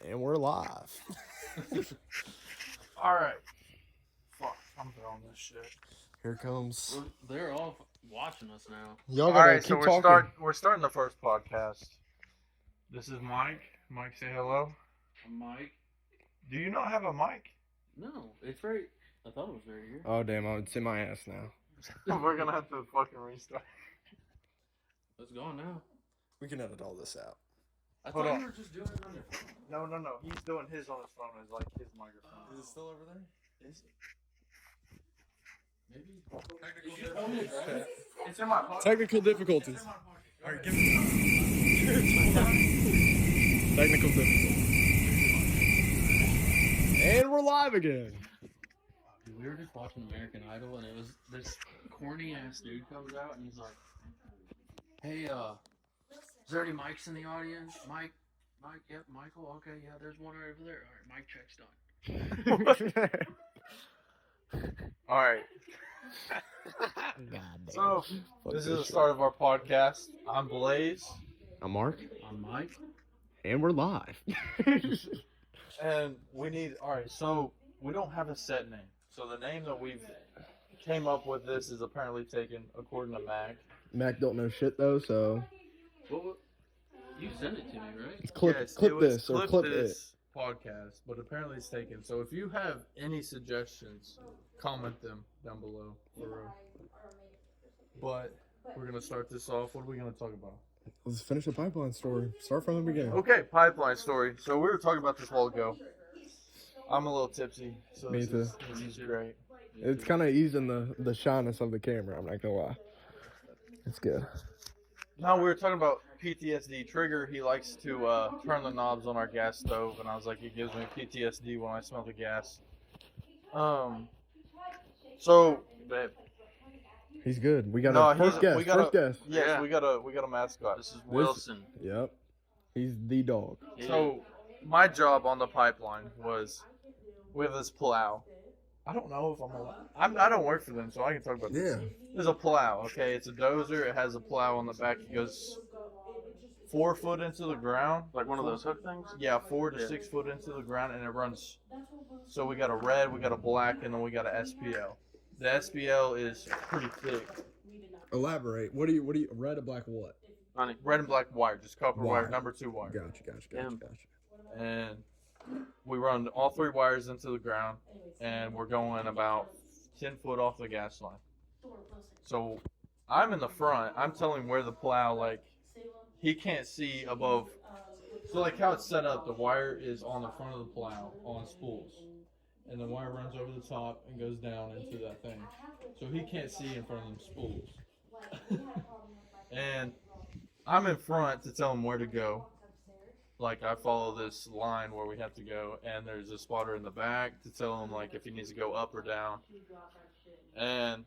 And we're live. Alright. Fuck, I'm throwing this shit. Here comes. They're all watching us now. Y'all gotta keep talking. We're starting the first podcast. This is Mike. Mike, say hello. I'm Mike. Do you not have a mic? No, it's right. I thought it was right here. Oh damn! It's in my ass now. We're gonna have to fucking restart. It's gone now. We can edit all this out. I Hold thought on. you were just doing it on your phone. No. He's doing his on his phone as like his microphone. Is it still over there? Is it? Maybe. Technical Did you tell me to grab it? It's in my pocket. Technical difficulties. All right, give it. Technical difficulties. And we're live again. We were just watching American Idol, and it was this corny ass dude comes out, and he's like, "Hey, is there any mics in the audience? Mike, yep, Michael. Okay, yeah, there's one right over there. All right, mic check's done." Alright. So, this is the start of our podcast. I'm Blaze. I'm Mark. I'm Mike. And we're live. And so we don't have a set name. So the name that we've came up with this is apparently taken according to Mac. Mac don't know shit though, so What? You sent it to me, right? clip Yes, clip it was this or clip it. this podcast, but apparently it's taken. So if you have any suggestions, comment them down below. For real. But we're gonna start this off. What are we gonna talk about? Let's finish the pipeline story. Start from the beginning. Okay, pipeline story. So we were talking about this a while ago. I'm a little tipsy, so Me this is great. It's kind of easing the shyness of the camera. I'm not gonna lie. It's good. Now we were talking about PTSD. Trigger, he likes to turn the knobs on our gas stove, and I was like, it gives me PTSD when I smell the gas. So, babe. He's good. We got No, a first guest. First guest. Yes, Yeah. we got a mascot. This is Wilson. Yep. He's the dog. So, my job on the pipeline was we have this plow. I don't know if I'm allowed. I don't work for them, so I can talk about this. Yeah. There's a plow, okay? It's a dozer. It has a plow on the back. It goes 4 foot into the ground. Like one of those hook things? Yeah, 4 to 6 foot into the ground, and it runs. So we got a red, we got a black, and then we got a SPL. The SPL is pretty thick. Elaborate. What do you red or black what? Honey. Red and black wire, just copper wire, Wire. number 2 wire. Gotcha. And we run all 3 wires into the ground, and we're going about 10 foot off the gas line. So I'm in the front. I'm telling where the plow, like, he can't see above. So like how it's set up, the wire is on the front of the plow on spools. And the wire runs over the top and goes down into that thing. So he can't see in front of them spools. And I'm in front to tell him where to go. Like I follow this line where we have to go, and there's a spotter in the back to tell him like if he needs to go up or down. And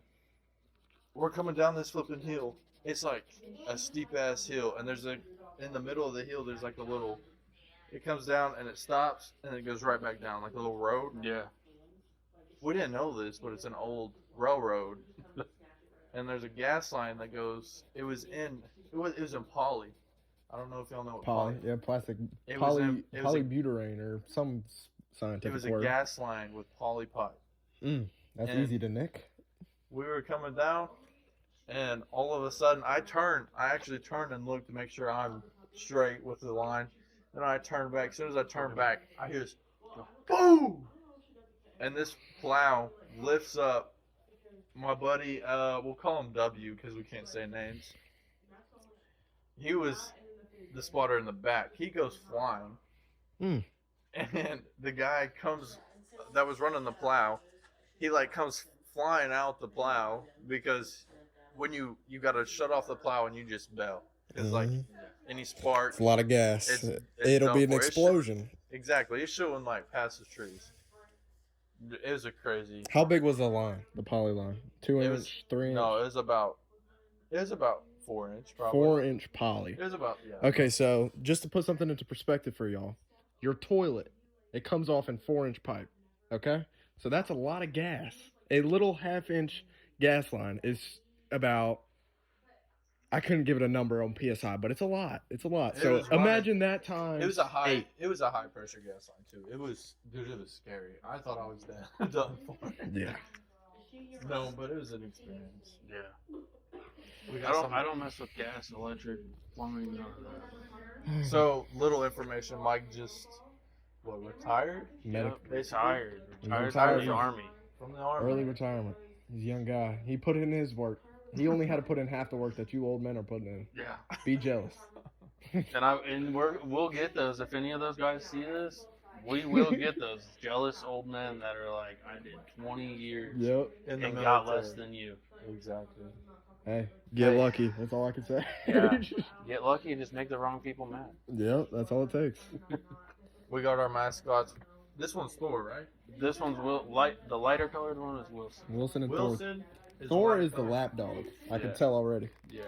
we're coming down this flipping hill. It's like a steep ass hill, and there's in the middle of the hill there's like a little. It comes down and it stops and it goes right back down like a little road. Yeah. We didn't know this, but it's an old railroad, and there's a gas line that goes. It was in poly. I don't know if y'all know what Poly. Yeah, plastic. It was Polybutyrene or some scientific It was a word. gas line with poly pipe. That's and- easy to nick. We were coming down, and all of a sudden I actually turned and looked to make sure I'm straight with the line. Then I turned back. As soon as I turned back, I hear this boom, and this plow lifts up. My buddy, we'll call him W because we can't say names. He was the spotter in the back. He goes flying, and the guy that was running the plow. He like comes flying out the plow because when you got to shut off the plow and you just bail. It's like any spark. It's a lot of gas. It's It'll done be an for. explosion. Exactly. It's showing like past the trees. It was a crazy. How big was the line? The poly line? 2 It inch, was 3 inch? No, it was about 4 inch probably. 4 inch poly. It was about yeah. Okay, so just to put something into perspective for y'all, your toilet, it comes off in 4 inch pipe. Okay? So that's a lot of gas. A little 1/2 inch gas line is about I couldn't give it a number on PSI, but it's a lot. It's a lot. It So was running- imagine that time. It was a high. 8. It was a high pressure gas line too. It was, dude. It was scary. I thought I was done for. Yeah. No, but it was an experience. Yeah. We I got don't. some. I don't mess with gas, electric, plumbing, none of that. So little information. Mike just retired Medic- Yep, retired. He's Retired retired from the from- army. from the army. Early retirement. He's a young guy. He put in his work. He only had to put in half the work that you old men are putting in. Yeah. Be jealous. And we'll get those. If any of those guys see this, we will get those jealous old men that are like, I did 20 years Yep. In the and got military. less than you. Exactly. Hey, get Hey. lucky. That's all I can say. Yeah. Get lucky and just make the wrong people mad. Yep, that's all it takes. We got our mascots. This one's Thor, right? This one's the lighter colored one is Wilson. Wilson and Thor. Wilson. Thor white is the color. lap dog. I can Yeah. tell already. Yeah.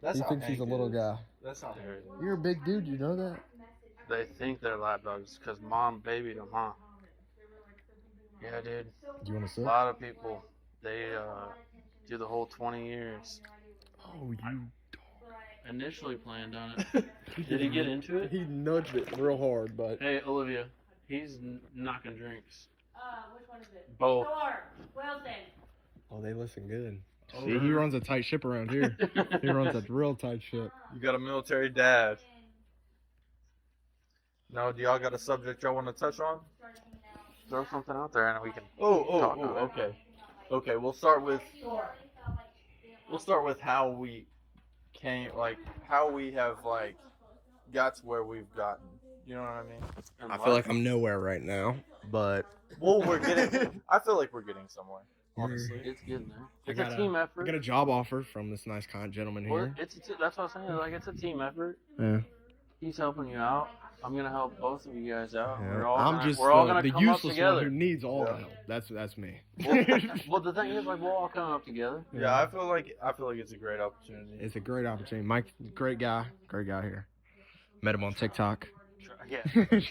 That's He how thinks he's a Hank little is. guy. That's how Hank is. You're a big dude, you know that? They think they're lap dogs because mom babied them, huh? Yeah, dude. Do you want to A sit? lot of people, they do the whole 20 years. Oh, you. Initially planned on it. Did he get into it? He nudged it real hard, but Hey, Olivia, he's knocking drinks. Which one is it? Both. Thor, Wilson. oh, they listen good. Oh, See, he runs a tight ship around here. He runs a real tight ship. You got a military dad. Now, do y'all got a subject y'all want to touch on? Throw something out there and we can. Oh, Talk about it. okay. Okay, we'll start with Thor. how we came, like how we have like got to where we've gotten. You know what I mean? And I feel like I'm nowhere right now, but Well, we're getting. I feel like we're getting somewhere. Honestly. it's getting there. I It's got a team I effort. got a job offer from this nice kind gentleman Well, here. that's what I'm saying. Like it's a team effort. Yeah. He's helping you out. I'm gonna help both of you guys out. Yeah. We're all I'm gonna, just we're all the gonna come up useless one together. who needs all the Yeah. help. That's me. Well, the thing is, like, we'll all come up together. Yeah, I feel like it's a great opportunity. It's a great opportunity. Mike, great guy here. Met him on TikTok. Yeah,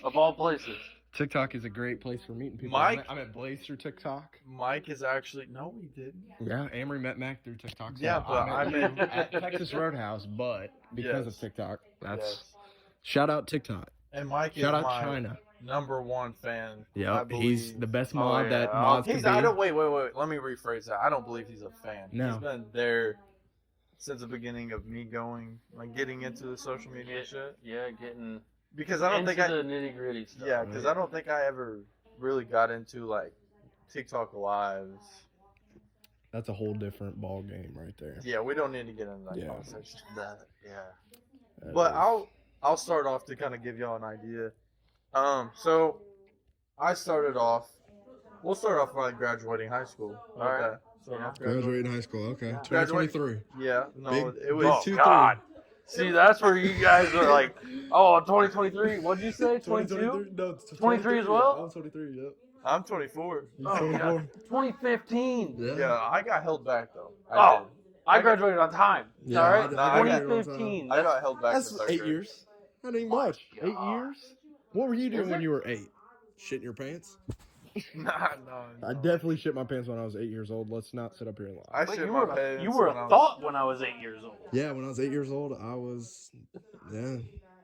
of all places. TikTok is a great place for meeting people. Mike- I met Blaze through TikTok. Mike is actually no, we didn't. Yeah, Amory met Mac through TikTok. So Yeah, but I met met- at Texas Roadhouse, but because of Yes. TikTok, that's Yes. shout out TikTok. And Mike Shout is out my China. #1 fan. I Yeah, he's believe. the best Oh, mod yeah. that Oh, mods can He's. be. I don't. Wait. Let me rephrase that. I don't believe he's a fan. No. He's been there since the beginning of me going, like, getting into the social media shit. Yeah, getting Because I don't into think I. the nitty gritty stuff. Yeah, because I don't think I ever really got into like TikTok lives. That's a whole different ball game right there. Yeah, we don't need to get into that Yeah. conversation. Yeah. That But is- I'll start off to kind of give y'all an idea. So I started off. We'll start off by graduating high school. All right. Okay. Start off Graduating high school. Okay, Yeah. 2023. Yeah. No, Big- it was. big Oh, 2-3. God. See, that's where you guys are like, oh, 2023. What'd you say? 22? No, it's 23 as well? I'm 23. Yep. I'm 24. You Oh, 24? God. 2015. Yeah, I got held back though. Oh, I did. I graduated on time. Yeah, All right, I got here on 2015. I got held back. That's to third 8 grade. years. Not even My much. 8 God. years? What were you doing Is when it? you were 8? Shitting your pants? No. I definitely shit my pants when I was 8 years old. Let's not sit up here and lie. I Wait, shit you my were pants. you were when I a was- thought when I was 8 years old. Yeah, when I was 8 years old, I was. Yeah.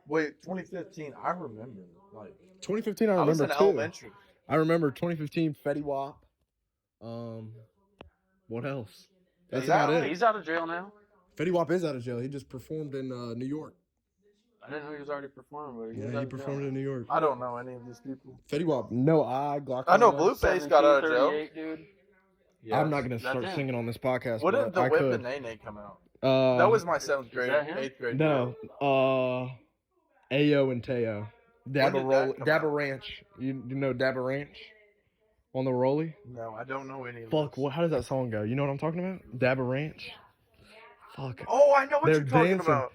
Wait, 2015. I remember. Like 2015, I I was remember in too. elementary. I remember 2015 Fetty Wap. What else? That's He's about out. it. He's out of jail now. Fetty Wap is out of jail. He just performed in New York. I didn't know he was already performing, but Yeah, he performed in New York. I don't know any of these people. Fetty Wap, no eye, Glock. I know Blueface got out of jail. 1738, dude. I'm not gonna That's start him. singing on this podcast. When but did the I Whip could. and Nene come out? Uh, That was my 7th grade, that him? 8th grade. no. Ayo and Teo. When did that come Dabba out? Ranch. You know Dabba Ranch? On the Rolly? No, I don't know any of Fuck, those. how does that song go? You know what I'm talking about? Dabba Ranch? Fuck. Oh, I know what They're you're talking dancing. about.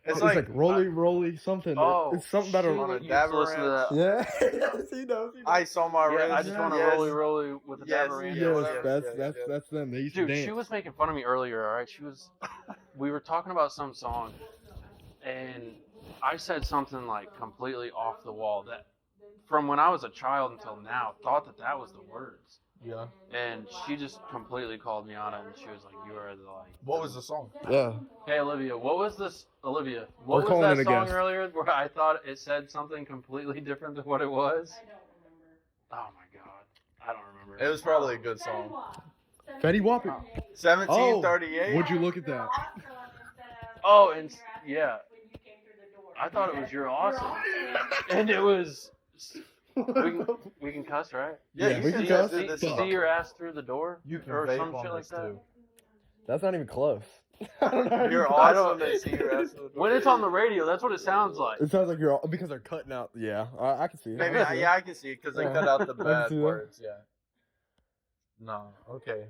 It's like Rolly something. Oh, It's something about shoot, a. On a you Dabba listen to Ranch. that. Yeah, yes, he knows. I saw my Yeah, Ranch. I just want to Yes. rolly with the Yes, Dabba Ranch. yeah, or Yes, whatever. that's them. They used Dude, to dance. she was making fun of me earlier, alright? We were talking about some song, and I said something like completely off the wall that from when I was a child until now, thought that was the words. Yeah. And she just completely called me on it, and she was like, "You are the like." What was the song? Yeah. Hey Olivia, what was this? Olivia, We're what was calling that it a song guess. earlier where I thought it said something completely different than what it was? I don't remember. Oh my god, I don't remember. It was probably a good song. Fetty Wap. 1738. Would you look at that? Oh, and yeah, I thought it was "You're Awesome," and it was. We can cuss, right? Yeah, you we can see- cuss. this See song. your ass through the door, You can or vape some on shit like this that. too. That's not even close. I don't know how You're you- awesome. They see your ass. When it's on the radio, that's what it sounds like. It sounds like you're all, because they're cutting out. Yeah, I can see it. Maybe, yeah, I can see it because they Yeah. cut out the I can bad see that. words. Yeah. No. Okay.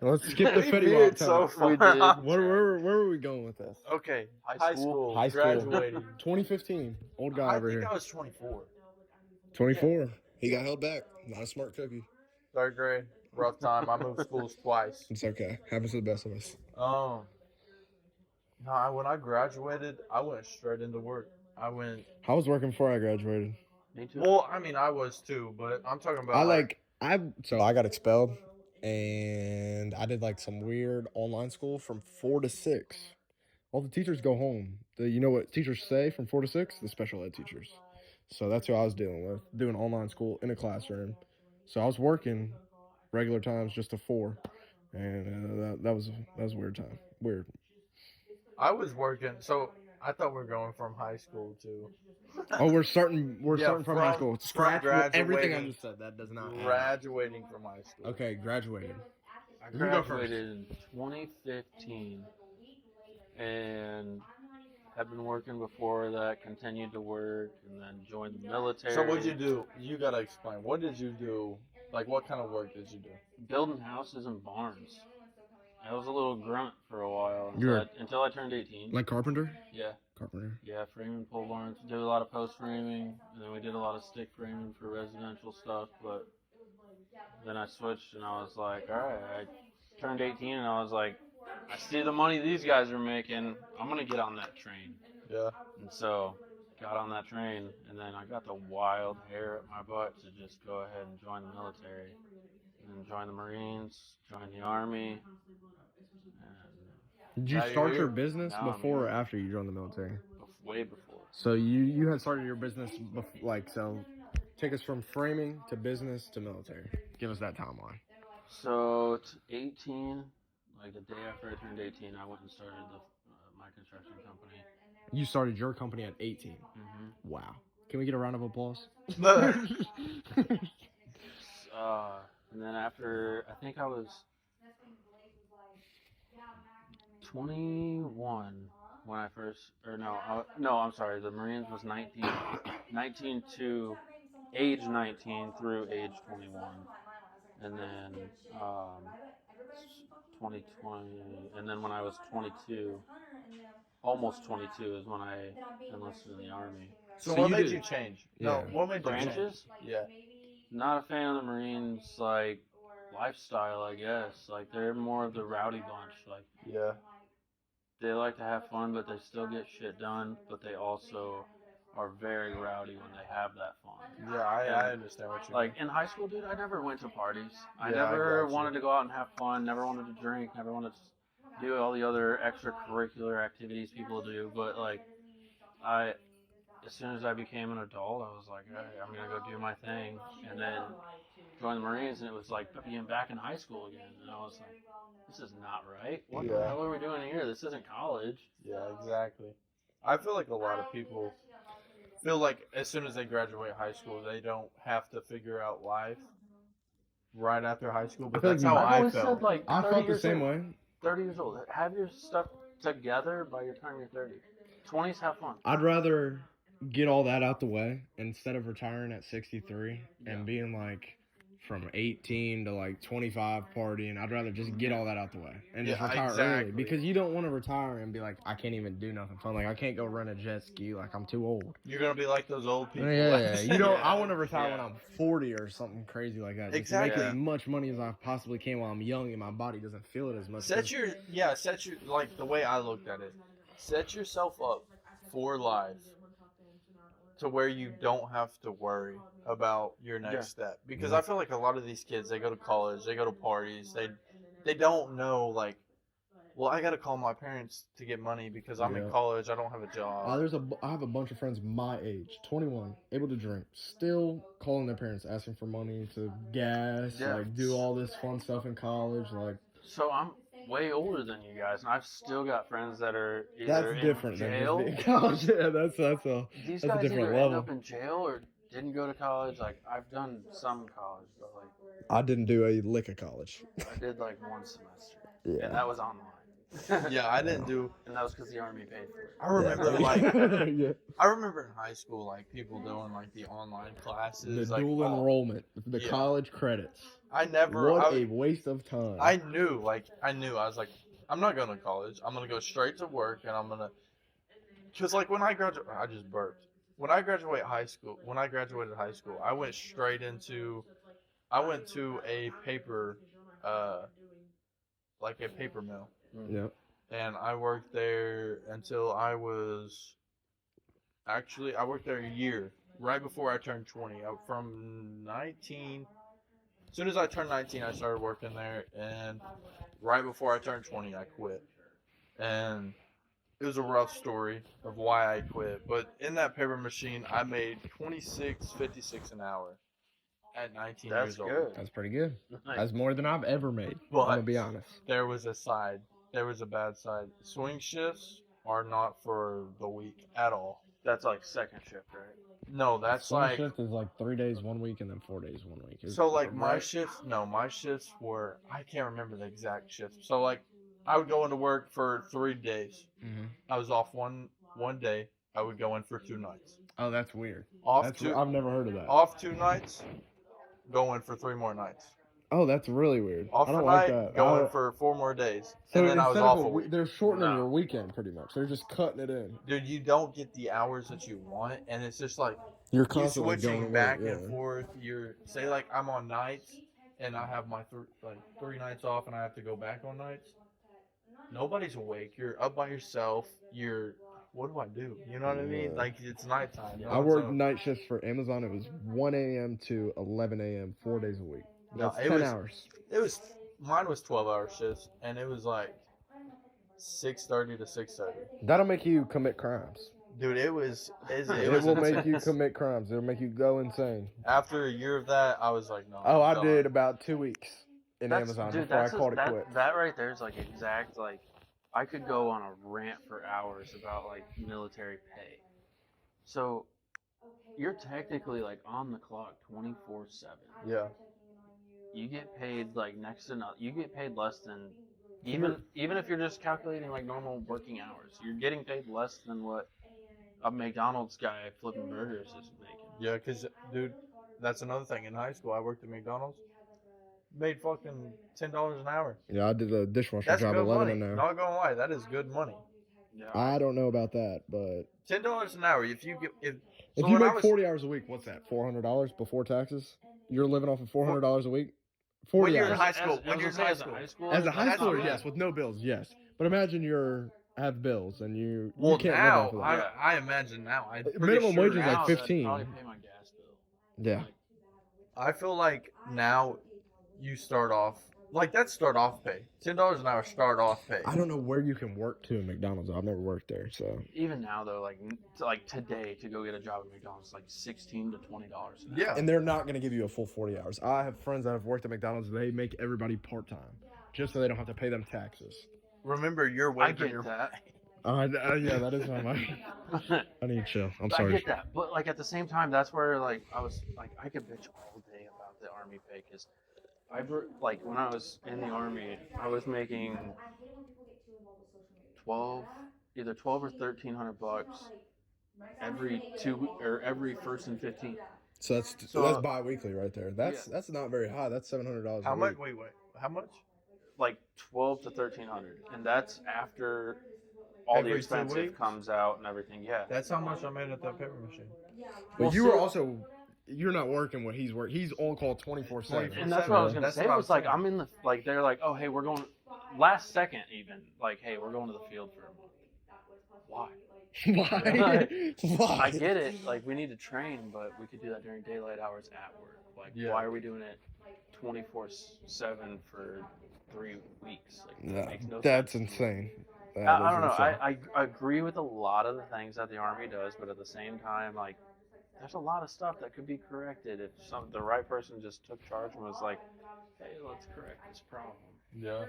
Let's skip the We Fetty veered Wap so time. far. We did. off Where track. were we going with this? Okay. High school. High school. Graduating. 2015. Old guy I over think here. I was 24. 24. He got held back. Not a smart cookie. Third grade. Rough time. I moved schools twice. It's okay. Happens to the best of us. No, when I graduated, I went straight into work. I went. I was working before I graduated. Me too. Well, I mean, I was too, but I'm talking about. I got expelled, and I did like some weird online school from 4 to 6. All the teachers go home. You know what teachers say from 4 to 6? The special ed teachers. So that's who I was dealing with, doing online school in a classroom. So I was working regular times just to 4, and that was a weird time. Weird. I was working, so I thought we were going from high school to Oh, we're starting Yeah, from high from- school. from Scratch everything I graduating. just said. That does not add. graduating from high school. Okay, graduated. I You go first. graduated in 2015, and have been working before that. Continued to work, and then joined the military. So what'd you do? You gotta explain. What did you do? Like, what kind of work did you do? Building houses and barns. I was a little grunt for a while You're- until I turned 18. Like carpenter? Yeah. Carpenter. Yeah, framing pole barns. Did a lot of post framing, and then we did a lot of stick framing for residential stuff. But then I switched, and I was like, all right. I turned 18, and I was like, I see the money these guys are making. I'm gonna get on that train. Yeah. And so, got on that train, and then I got the wild hair at my butt to just go ahead and join the military, and then join the Marines, join the Army. And Did you Now you're start your here. business Now I'm before or here. after you joined the military? way before. So you had started your business take us from framing to business to military. Give us that timeline. So it's 18, like the day after I turned 18, I went and started my construction company. You started your company at 18. Mm-hmm. Wow. Can we get a round of applause? And then after, I think I was 21 when I first, I'm sorry, the Marines was 19 to age 19 through age 21. And then 2020, and then when I was 22, almost 22 is when I enlisted in the Army. So So what you made did- you change? Yeah. No, what made you change? Branches? Yeah. Not a fan of the Marines, like, lifestyle, I guess. Like, they're more of the rowdy bunch. Like, Yeah. they like to have fun, but they still get shit done, but they also are very rowdy when they have that fun. Yeah, I understand what you Like, in high school, dude, I never went to parties. I Yeah, I never got you. wanted to go out and have fun, never wanted to drink, never wanted to do all the other extracurricular activities people do, but, like, as soon as I became an adult, I was like, hey, I'm gonna go do my thing, and then join the Marines, and it was like being back in high school again, and I was like, this is not right. What the Yeah. hell are we doing here? This isn't college. Yeah, exactly. I feel like a lot of people feel like as soon as they graduate high school, they don't have to figure out life right after high school. But I feel that's like how I've I always felt. said, like, I 30 felt the years same old. way. 30 years old. Have your stuff together by your time you're 30. 20s, have fun. I'd rather get all that out the way instead of retiring at 63 and being like from 18 to like 25 partying. I'd rather just get all that out the way and just Yeah, retire early, exactly. because you don't want to retire and be like, I can't even do nothing fun. Like, I can't go run a jet ski. Like, I'm too old. You're gonna be like those old people. Yeah, you don't. I Yeah. want to retire when Yeah. I'm 40 or something crazy like that. Just Exactly. make as much money as I possibly can while I'm young and my body doesn't feel it as much. set your like the way I looked at it. Set yourself up for life to where you don't have to worry about your next step. Because I feel like a lot of these kids, they go to college, they go to parties, they don't know like, well, I got to call my parents to get money because I'm in Yeah. college, I don't have a job. I have a bunch of friends my age, 21, able to drink, still calling their parents asking for money to gas, Yeah. like do all this fun stuff in college, like So I'm way older than you guys, and I've still got friends that are either that's in different jail. than just being in college. Yeah, that's a These that's a guys different either level. end up in jail or didn't go to college. Like I've done some college, but like I didn't do a lick of college. I did like one semester, Yeah. and that was online. Yeah, I didn't do. And that was because the army paid for it. I remember Yeah. like Yeah. I remember in high school like people doing like the online The classes, like dual enrollment, the Yeah. college credits. I never. What I, a waste of time. I knew I was like, I'm not going to college. I'm gonna go straight to work, and I'm gonna. Cause like when I graduated, I just burped. When I graduated high school, I went straight into. I went to a paper, like a paper mill. Yeah. And I worked there until I was. Actually, I worked there a year, right before I turned 20. From 19. As soon as I turned 19, I started working there, and right before I turned 20, I quit. And it was a rough story of why I quit. But in that paper machine, I made $26.56 an hour at 19 That's years old. good. That's pretty good. Nice. That's more than I've ever made. But I'm gonna be honest. there was a side. There was a bad side. Swing shifts are not for the week at all. That's like second shift, right? No, that's Swing like shift is like 3 days 1 week and then 4 days 1 week. so like my right? shifts. No, my shifts were I can't remember the exact shifts. So like I would go into work for 3 days. Mhm. I was off one day. I would go in for 2 nights. Oh, that's weird. Off That's two I've never heard of that. off 2 nights. Go in for 3 more nights. Oh, that's really weird. Off I a don't night. like that. Go in for 4 more days. So And then I was instead off of a week. they're shortening No. your weekend pretty much. They're just cutting it in. Dude, you don't get the hours that you want, and it's just like You're you constantly switching going back away, and forth. You're say like I'm on nights, and I have my 3 nights off, and I have to go back on nights. Nobody's awake. You're up by yourself. What do I do? You know what I mean? Yeah. Like it's nighttime. I worked night shifts for Amazon. It was 1 a.m. to 11 a.m. 4 days a week. No, That's it 10 was- hours. Mine was 12-hour shifts, and it was like 6:30 to 6:30. That'll make you commit crimes. Dude, it was It was will make you intense. commit crimes. It'll make you go insane. After a year of that, I was like, no. Oh, I'm I done. did about 2 weeks in Amazon Dude, before I called it quits. that right there is like exact like I could go on a rant for hours about like military pay. So you're technically like on the clock 24/7. Yeah. You get paid like next to nothing. You get paid less than even if you're just calculating like normal working hours. You're getting paid less than what a McDonald's guy flipping burgers is making. Yeah, because, dude, that's another thing. In high school, I worked at McDonald's. Made fucking $10 an hour. Yeah, I did a dishwasher That's job good 11 money. an hour. Not gonna lie, that is good money. Yeah. I don't know about that, but $10 an hour. If you get if so you when I make was- 40 hours a week, what's that? $400 before taxes? You're living off of $400 a week? 40 When you're in hours. high school, when you're in high as a school. high schooler, As a high that's schooler, not yes, bad. with no bills, yes. But imagine you have bills and you Well, can't now live off of that. I imagine now. I'm pretty Minimum sure wage is now- like now, that'd 15. Probably pay my gas bill. Yeah. I feel like now you start off like that's start off pay. $10 an hour start off pay. I don't know where you can work to in McDonald's. I've never worked there, so. Even now though, like today to go get a job at McDonald's, like $16 to $20 an hour. Yeah. And they're not going to give you a full 40 hours. I have friends that have worked at McDonald's. They make everybody part-time just so they don't have to pay them taxes. Remember your I wage. get Your, that. Yeah, that is my mind. I need to chill. I'm I sorry. get that, but like at the same time, that's where like I was like I could bitch all day about the army pay because like when I was in the army, I was making 12, either 12 or $1,300 every every 1st and 15th. So that's bi-weekly right there. That's not very high. That's $700 how a much? week. Wait. How much? Like 12 to 1,300, and that's after all Every the 2 expensive weeks? comes out and everything. Yeah. That's how much I made at that paper machine. But Well, you were so- also, you're not working what he's working. He's on call 24/7. And that's what I was gonna That's say. what It I was was like saying. I'm in the like they're like, oh hey, we're going last second even like hey we're going to the field for a month. Why? Why? Why? I get it. Like, we need to train, but we could do that during daylight hours at work. Like, Yeah. why are we doing it 24/7 for 3 weeks? Like, that makes no That's sense. insane. That I is don't know. insane. I agree with a lot of the things that the Army does, but at the same time, like, there's a lot of stuff that could be corrected if the right person just took charge and was like, hey, let's correct this problem. Yeah.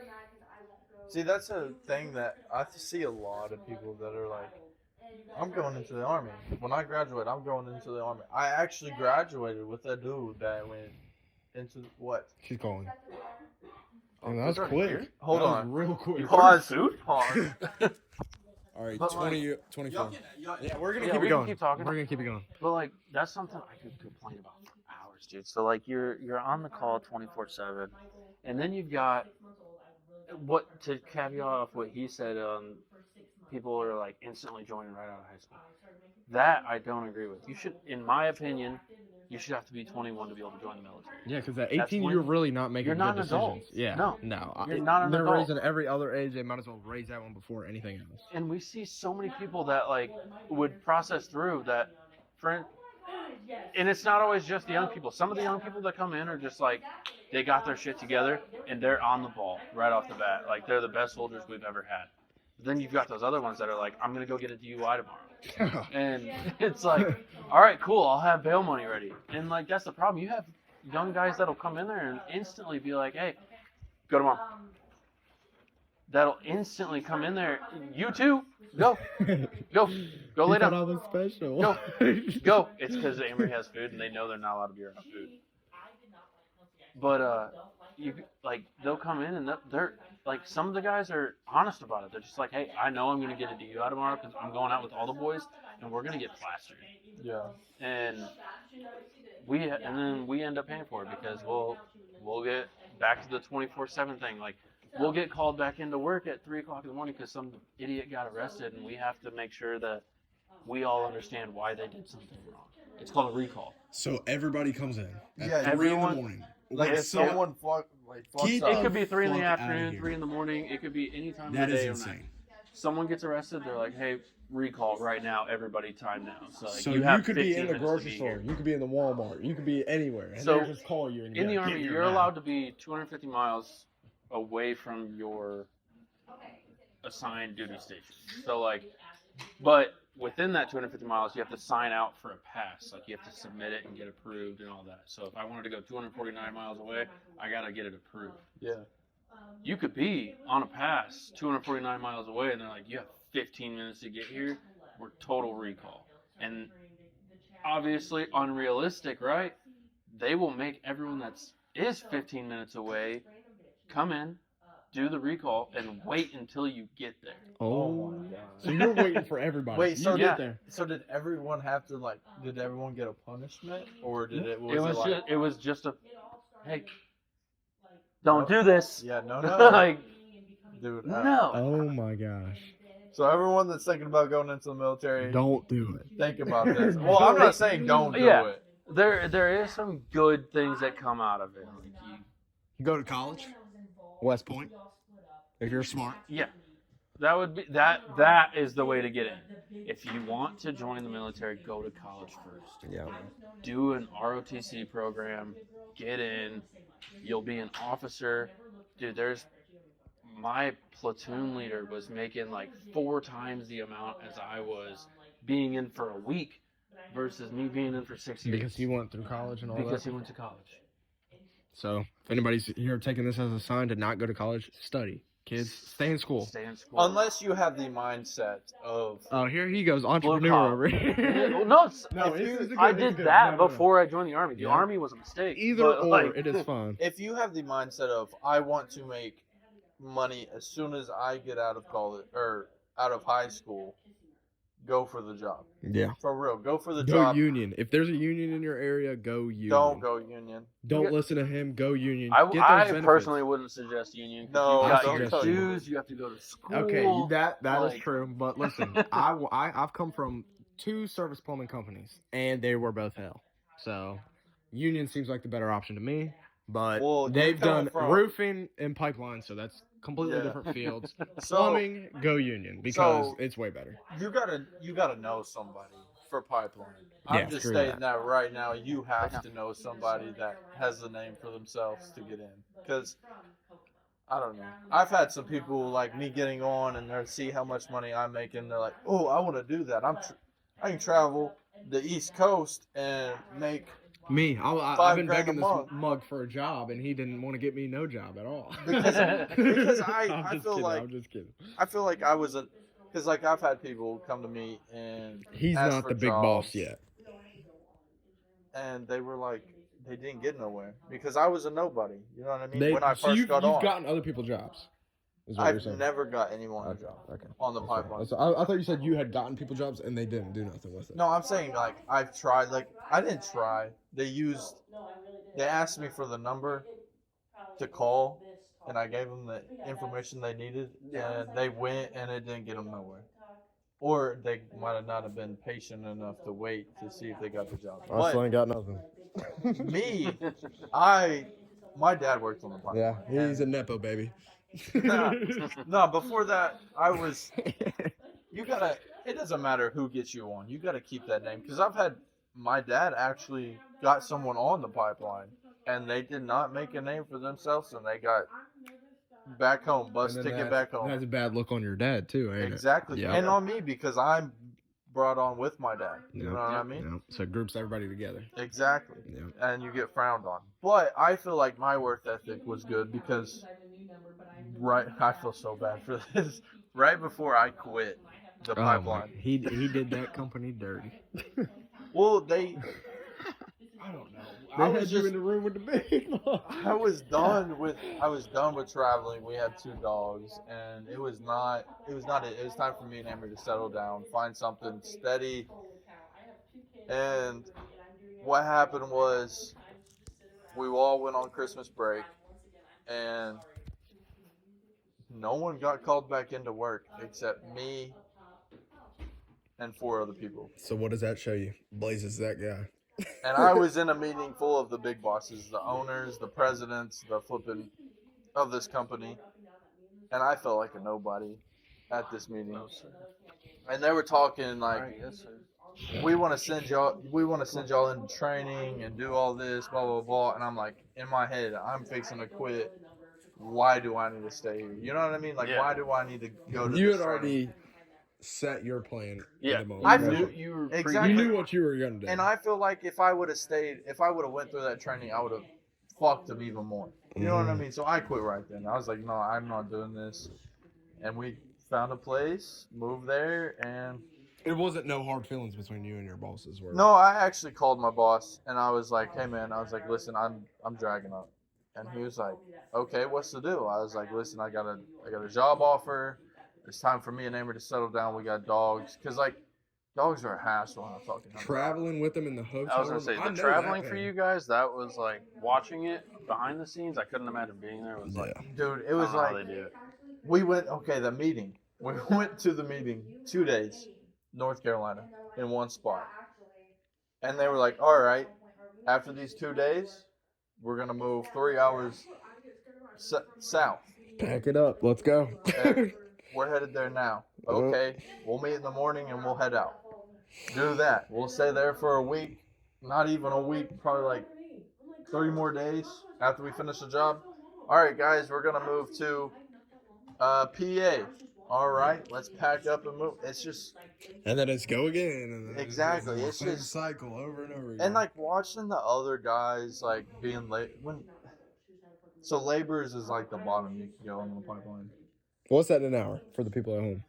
See, that's a thing that I see a lot of people that are like, I'm going into the Army. When I graduate, I'm going into the Army. I actually graduated with a dude that went into what? She's calling. Oh, And that was he's already quick. here? Hold That was on. real quick. Pause. Pause. All right, But, 24. Yeah, we're gonna Yeah, keep we it can going. keep talking. We're gonna keep it going. But like that's something I could complain about for hours, dude. So like you're on the call 24/7, and then you've got what to caveat off what he said. People are like instantly joining right out of high school. That I don't agree with. You should, in my opinion, you should have to be 21 to be able to join the military. Yeah, because at That's 18, when- you're really not making you're not good an adult. decisions. Yeah. No, No. you're not an They're adult. raising every other age. They might as well raise that one before anything else. And we see so many people that like would process through that, and it's not always just the young people. Some of the young people that come in are just like they got their shit together and they're on the ball right off the bat. Like they're the best soldiers we've ever had. But then you've got those other ones that are like, I'm gonna go get a DUI tomorrow, and it's like, all right, cool, I'll have bail money ready. And like that's the problem. You have young guys that'll come in there and instantly be like, hey, go to mom. That'll instantly come in there. You too. Go lay down. I was special. Go. Go. It's because Amory has food and they know they're not allowed to be around food. But you like they'll come in and they're like some of the guys are honest about it. They're just like, hey, I know I'm gonna get a DUI tomorrow because I'm going out with all the boys and we're gonna get plastered. Yeah. And then we end up paying for it because we'll get back to the 24/7 thing. Like we'll get called back into work at 3 o'clock in the morning because some idiot got arrested, and we have to make sure that we all understand why they did something wrong. It's called a recall. So everybody comes in at Yeah, 3 in everyone- the morning. Like if It's- someone fucks Get up. It could be 3 in the fuck outta afternoon, here. 3 in the morning. It could be any time That of the is day or insane. night. Someone gets arrested, they're like, hey, recall right now, everybody time now. So, like, So you have could be 15 in the minutes to grocery be store. here. You could be in the Walmart. You could be anywhere. And So, they just call you. And you In the gotta Army, get here you're now. allowed to be 250 miles away from your assigned duty station. So, like, but within that 250 miles, you have to sign out for a pass. Like, you have to submit it and get approved and all that. So, if I wanted to go 249 miles away, I got to get it approved. Yeah. You could be on a pass 249 miles away, and they're like, you have 15 minutes to get here. We're total recall. And obviously unrealistic, right? They will make everyone is 15 minutes away come in, do the recall, and wait until you get there. Oh. my god. So you're waiting for everybody. Wait, so you yeah. get there. So did everyone have to like? Did everyone get a punishment, or did it? It was just a, hey, don't do this. Yeah, no. Like, Dude. no. Oh my gosh. So everyone that's thinking about going into the military, Don't do it. think about this. Well, I'm not saying don't do Yeah. it. There is some good things that come out of it. Like Go to college. West Point. If you're smart. yeah, that would be that is the way to get in. If you want to join the military, go to college first. Yeah. Do an ROTC program, get in, you'll be an officer. Dude, my platoon leader was making like 4 times the amount as I was being in for a week versus me being in for 6 years. Because he went through college and all Because that. he went to college. So if anybody's here taking this as a sign to not go to college, study. Kids, stay in school. Stay in school. Unless you have the mindset of Oh, here he goes, entrepreneur collar. over here. Well, no, it's, No, if it's you- a I good- it's did good. that No, no, no. before I joined the Army. The Yeah. Army was a mistake. Either but, or, like, it is fun. if you have the mindset of I want to make money as soon as I get out of college or out of high school, go for the job. Yeah. For real, go for the Go job. union. If there's a union in your area, go union. Don't go union. Don't listen to him. Go union. I Get those I benefits. personally wouldn't suggest union. 'Cause No, you got don't your suggest union. dues. You have to go to school. Okay, that is like- true. But listen, I've come from 2 service plumbing companies, and they were both hell. So union seems like the better option to me. But Well, you're they've coming done from- roofing and pipeline, so that's completely Yeah. different fields. So Plumbing, go union because So- it's way better. you gotta know somebody for pipeline. Yeah, I'm just screw stating that right now. You have to know somebody that has the name for themselves to get in. Because I don't know. I've had some people like me getting on and they see how much money I'm making. They're like, "Oh, I want to do that. I can travel the East Coast and make Me, I've been $5,000 begging a this month." mug for a job, and he didn't want to get me no job at all. Because I'm I just feel kidding, like I'm just kidding. I feel like I was a because like I've had people come to me and He's ask not for the big boss jobs, yet. and they were like they didn't get nowhere because I was a nobody. You know what I mean? They, when I so first you've got on, gotten other people jobs. Is what you're I've saying. never got anyone a Okay, job okay. on the Okay. pipeline. So I thought you said you had gotten people jobs and they didn't do nothing with it. No, I'm saying like I've tried. Like I didn't try. They asked me for the number to call, and I gave them the information they needed, and they went, and it didn't get them nowhere. Or they might have not have been patient enough to wait to see if they got the job. I still But ain't got nothing. me, my dad worked on the pipeline. Yeah, he's a and- nepo baby. No, before that, you gotta, it doesn't matter who gets you on. You gotta keep that name. Because my dad actually got someone on the pipeline, and they did not make a name for themselves, and they got back home, bus And then ticket that's- back home. That's a bad look on your dad too, ain't Exactly. Yeah. And on me, because I'm brought on with my dad. You Yeah. know what I it? mean? Yeah. So it groups everybody together. Exactly. Yeah. And you get frowned on. But I feel like my work ethic was good because I feel so bad for this. Right before I quit the Oh my! pipeline. He did that company dirty. Well, I don't know. They I had was you just in the room with the big boss. I was done with traveling. We had 2 dogs, and it was not it. It was time for me and Emery to settle down, find something steady. And what happened was we all went on Christmas break, and no one got called back into work except me and 4 other people. So what does that show you? Blaze is that guy. And I was in a meeting full of the big bosses, the owners, the presidents, the flipping of this company. And I felt like a nobody at this meeting. And they were talking like, we want to send y'all into training and do all this, blah, blah, blah. And I'm like, in my head, I'm fixing to quit. Why do I need to stay here? You know what I mean? Like, why do I need to go to You this had training? already set your plan. Yeah, in the I moment. knew you were exactly. You knew what you were gonna do. And I feel like if I would have went through that training, I would have fucked them even more. You know what I mean? So I quit right then. I was like, no, I'm not doing this. And we found a place, moved there, and It wasn't no hard feelings between you and your bosses, were no, I actually called my boss and I was like, hey man, I was like, listen, I'm dragging up. And he was like, okay, what's the deal? I was like, listen, I got a job offer. It's time for me and Amber to settle down. We got dogs. Cause like dogs are a hassle on a fucking traveling with them in the hotel. I was gonna say room, I the know traveling that for pain. you guys. That was like watching it behind the scenes. I couldn't imagine being there. It was like dude, it I was don't know how like they do it. we went the meeting. We went to the meeting 2 days, North Carolina, in one spot. And they were like, all right, after these 2 days, we're gonna move 3 hours south. Pack it up. Let's go. And we're headed there now. Okay, we'll meet in the morning and we'll head out. Do that. We'll stay there for a week. Not even a week, probably like 3 more days after we finish the job. All right, guys, we're gonna move to PA. All right, let's pack up and move. It's just And then it's go again. And then Exactly, the it's same just- cycle over and over again. and like watching the other guys like being late so laborers is like the bottom you can go on the pipeline. What's that an hour for the people at home?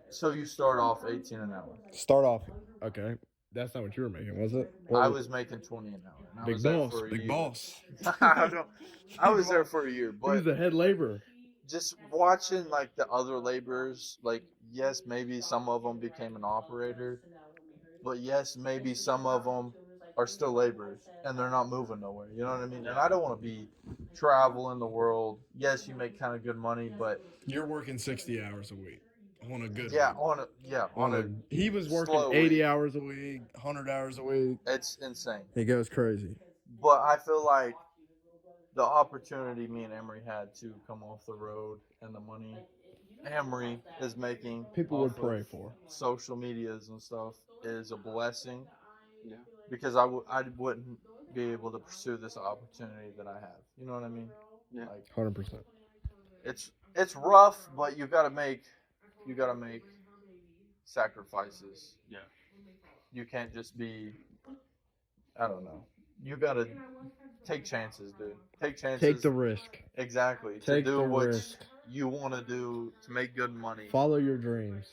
So you start off 18 an hour. Start off. Okay. That's not what you were making, was it? I was making 20 an hour. and I big was there boss. for a Big year. boss. I was there for a year, He was but the head laborer. just watching like the other laborers, like yes, maybe some of them became an operator, but yes, maybe some of them are still laborers and they're not moving nowhere. You know what I mean? And I don't want to be traveling the world. Yes, you make kind of good money, but You're working 60 hours a week on a good yeah, week. on a He was working slow 80 week. hours a week, 100 hours a week. it's insane. He goes crazy. But I feel like the opportunity me and Emery had to come off the road and the money Emery is making People would off pray of for. social medias and stuff is a blessing. Yeah. Because I wouldn't be able to pursue this opportunity that I have. You know what I mean? Yeah. Like 100%. it's rough, but you gotta make sacrifices. Yeah. You can't just be, I don't know. You gotta take chances, dude. Take chances. Take the risk. exactly Take to do the what risk. you want to do to make good money. Follow your dreams.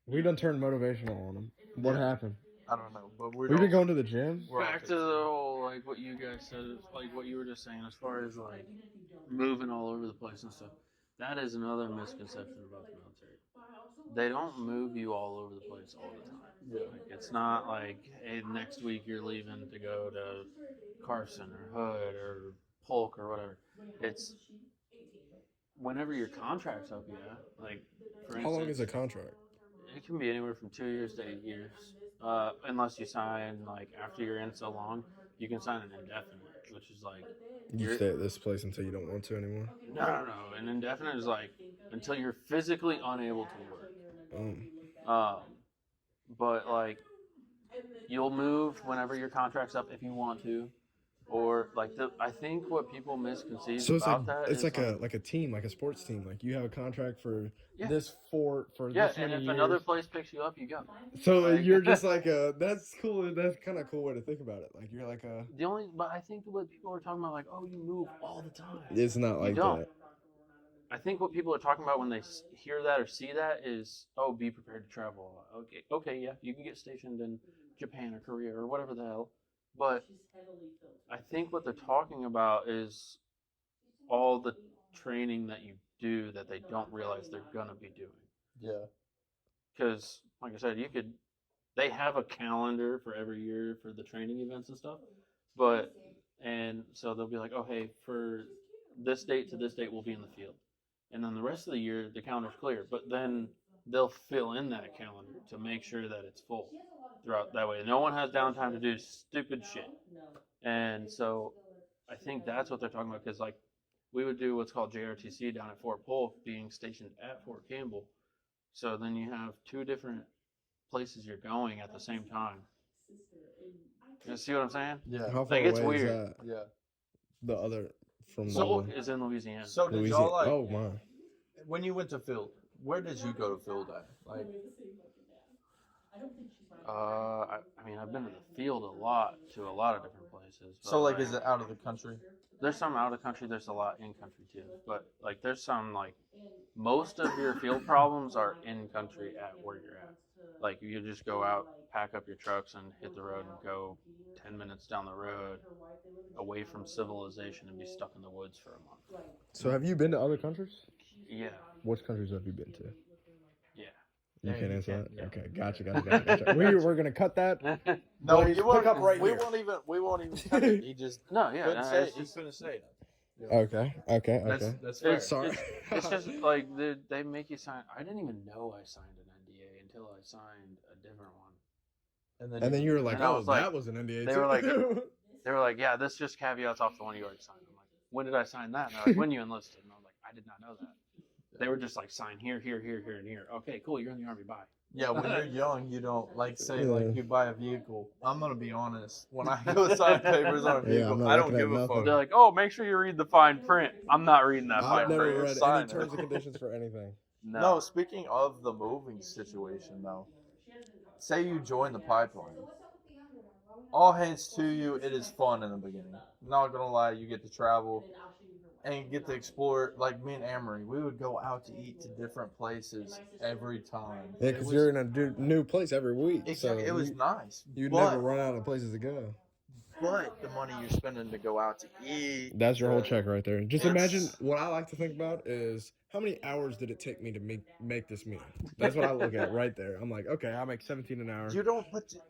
We done turned motivational on them. What Yeah. happened? I don't know, but We've been going to the gym. we're all Back to the whole, like, what you guys said, like, what you were just saying, as far as, like, moving all over the place and stuff. That is another misconception about the military. They don't move you all over the place all the time. Yeah. Like, it's not like, hey, next week you're leaving to go to Carson or Hood or Polk or whatever. It's whenever your contract's up, yeah. Like, for instance, How long is a contract? it can be anywhere from 2 years to 8 years. Unless you sign, like, after you're in so long, you can sign an indefinite, which is like, You You're- stay at this place until you don't want to anymore. no. An indefinite is like until you're physically unable to work. Mm. But like, you'll move whenever your contract's up if you want to, or like I think what people misconceive So it's about like that it's is like a team, like a sports team. Like you have a contract for Yeah. this for yeah, this and many if years. another place picks you up, you go. So like- you're just like a. That's cool. That's kind of cool way to think about it. Like you're like a. But I think what people are talking about, like, oh, you move all the time. It's not like don't. that. I think what people are talking about when they hear that or see that is, oh, be prepared to travel a lot. Okay, yeah, you can get stationed in Japan or Korea or whatever the hell. But I think what they're talking about is all the training that you do that they don't realize they're gonna be doing. Yeah. Because, like I said, they have a calendar for every year for the training events and stuff. And so they'll be like, oh, hey, for this date to this date, we'll be in the field. And then the rest of the year, the calendar's clear. But then they'll fill in that calendar to make sure that it's full throughout that way. No one has downtime to do stupid shit. And so I think that's what they're talking about. Because, like, we would do what's called JRTC down at Fort Polk, being stationed at Fort Campbell. So then you have two different places you're going at the same time. You see what I'm saying? Yeah. How far Like, it's away is weird. that? Yeah. The other from Polk the is in Louisiana. So did Louisiana. y'all like Oh my. when you went to field? Where did you go to field at? Like, I mean, I've been to the field a lot to a lot of different places. But so like, is it out of the country? There's some out of country. There's a lot in country too. But like, there's some like most of your field problems are in country at where you're at. Like you just go out, pack up your trucks, and hit the road and go 10 minutes down the road, away from civilization, and be stuck in the woods for a month. So have you been to other countries? Yeah, Which countries have you been to? yeah. You Yeah, can't you answer can't, that. yeah. Okay, gotcha. We're gonna cut that. No, Boys, you won't. pick up right we here. won't even. Cut it. He just No, yeah. couldn't no, say. it's He just, couldn't say it. Okay. That's fair. It's- Sorry. it's just like they make you sign. I didn't even know I signed an NDA until I signed a different one. And then you were like, And I "Oh, was like- that was an NDA." they too." were like- They were like, "Yeah, this just caveats off the one you already signed." I'm like, "When did I sign that?" And they're like, "When you enlisted." And I was like, "I did not know that." They were just like, "Sign here, here, here, here, and here." Okay, cool. You're in the Army. Bye. Yeah, when you're young, you don't like say Yeah. like you buy a vehicle. I'm gonna be honest. When I go sign papers on a Yeah, vehicle, I'm not I don't looking at give a nothing. fuck. They're like, "Oh, make sure you read the fine print." I'm not reading that I've fine never print. read sign any it. terms and conditions for anything. No, speaking of the moving situation though, say you join the pipeline. All hands to you. It is fun in the beginning. Not gonna lie, you get to travel and get to explore. Like me and Amory, we would go out to eat to different places every time. Yeah, It because was- you're in a new place every week. exactly. So It was nice. you'd but, never run out of places to go. But the money you're spending to go out to eat. That's your whole to- check right there. Just It's- imagine what I like to think about is how many hours did it take me to make this meal? That's what I look at right there. I'm like, okay, I make 17 an hour. You don't.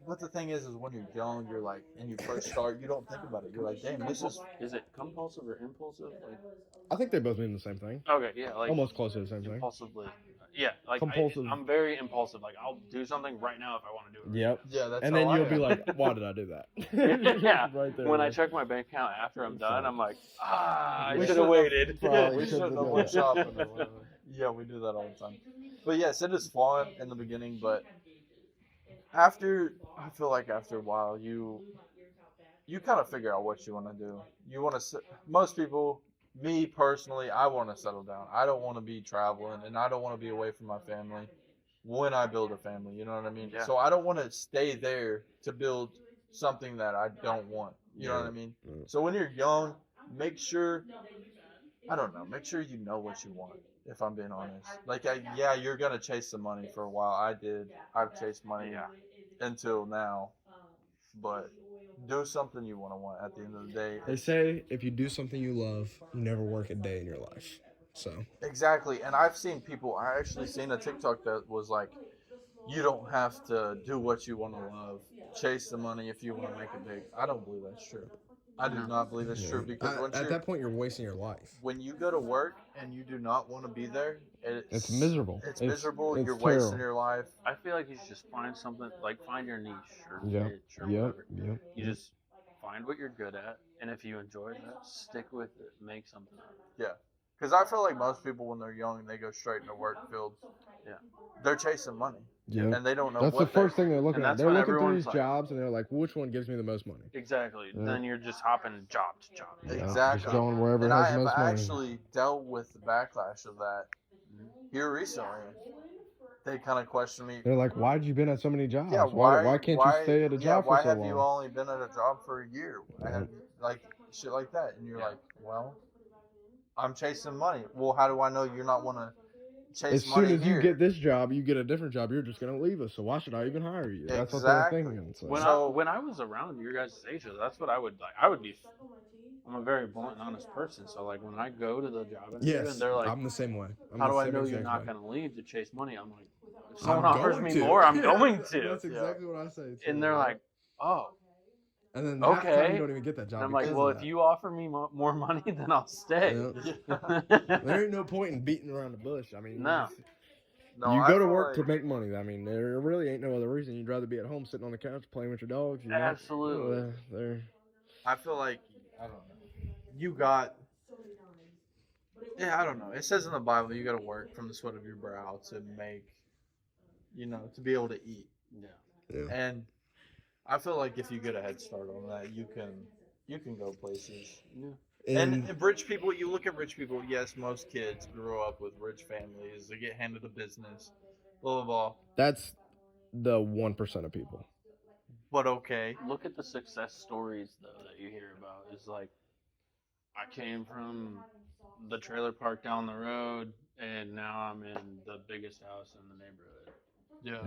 But the thing is when you're young, you're like, and you first start, you don't think about it. You're like, damn, this is. it compulsive or impulsive? Like, I think they both mean the same thing. okay, yeah, like Almost close to the same thing. impulsively. Yeah, like Compulsive. I'm very impulsive. Like I'll do something right now if I want to do it. Yep. Yeah, that's And how then I you'll be am. like, why did I do that? Yeah. Right there. When I man. check my bank account after I'm done, I'm like, I We should have should've- waited. Probably we should've shouldn't have done went that. shopping or whatever. Yeah, we do that all the time. But yes, it is flawed in the beginning, but I feel like after a while, you kind of figure out what you want to do. You want to, most people, me personally, I want to settle down. I don't want to be traveling, and I don't want to be away from my family when I build a family. You know what I mean? Yeah. So I don't want to stay there to build something that I don't want. You know what I mean? Yeah. So when you're young, make sure, I don't know, make sure you know what you want. If I'm being honest, like, yeah, you're gonna chase the money for a while. I did. I've chased money until now, but do something you want at the end of the day. They say if you do something you love, you never work a day in your life. So Exactly, and I've seen people. I actually seen a TikTok that was like, you don't have to do what you want to love. Chase the money if you want to make it big. I don't believe that's true. I do not believe it's true because at that point, you're wasting your life. when you go to work and you do not want to be there, It's miserable. It's miserable. it's You're terrible. wasting your life. I feel like you should just find something, like find your niche or Yep. niche or Yep. whatever. Yep. You just find what you're good at, and if you enjoy that, stick with it. Make something of it. Because I feel like most people, when they're young, they go straight into work field. Yeah. They're chasing money, Yeah. and they don't know That's what the first thing they're looking and at. that's They're when looking through everyone's these like- jobs and they're like, which one gives me the most money? Exactly. Yeah. Then you're just hopping job to job. Yeah, Exactly. Just going wherever And has I the have most money. actually dealt with the backlash of that here recently. They kind of questioned me. They're like, why'd you been at so many jobs? Yeah, why can't you stay at a job why for so have long? you only been at a job for a year? And like shit like that, and you're Yeah. like, well, I'm chasing money. Well, how do I know you're not want to chase As money soon as here? you get this job, you get a different job, you're just gonna leave us. So why should I even hire you? That's what they're Exactly. thinking. So. When I was around your guys' age, that's what I would like. I'm a very blunt and honest person, so like when I go to the job interview Yes, and they're like, I'm the same way. how do I know you're not going to leave to chase money? I'm like, if I'm someone offers going me to. more, I'm going to. That's exactly what I say. Too. And they're like, oh. and then half the time okay. you don't even get that job. And I'm like, because well, of if that. you offer me more money, then I'll stay. There ain't no point in beating around the bush. I mean, No. No, you I go to feel work like- to make money. I mean, there really ain't no other reason. You'd rather be at home sitting on the couch playing with your dogs. You're not- Absolutely. They're I feel like, I don't know. You got, I don't know. It says in the Bible you got to work from the sweat of your brow to make, to be able to eat. Yeah. And I feel like if you get a head start on that, you can go places. And rich people, you look at rich people. Yes, most kids grow up with rich families. They get handed a business, blah blah blah. that's the 1% of people. But okay, Look at the success stories, though, that you hear about. It's like, I came from the trailer park down the road, and now I'm in the biggest house in the neighborhood.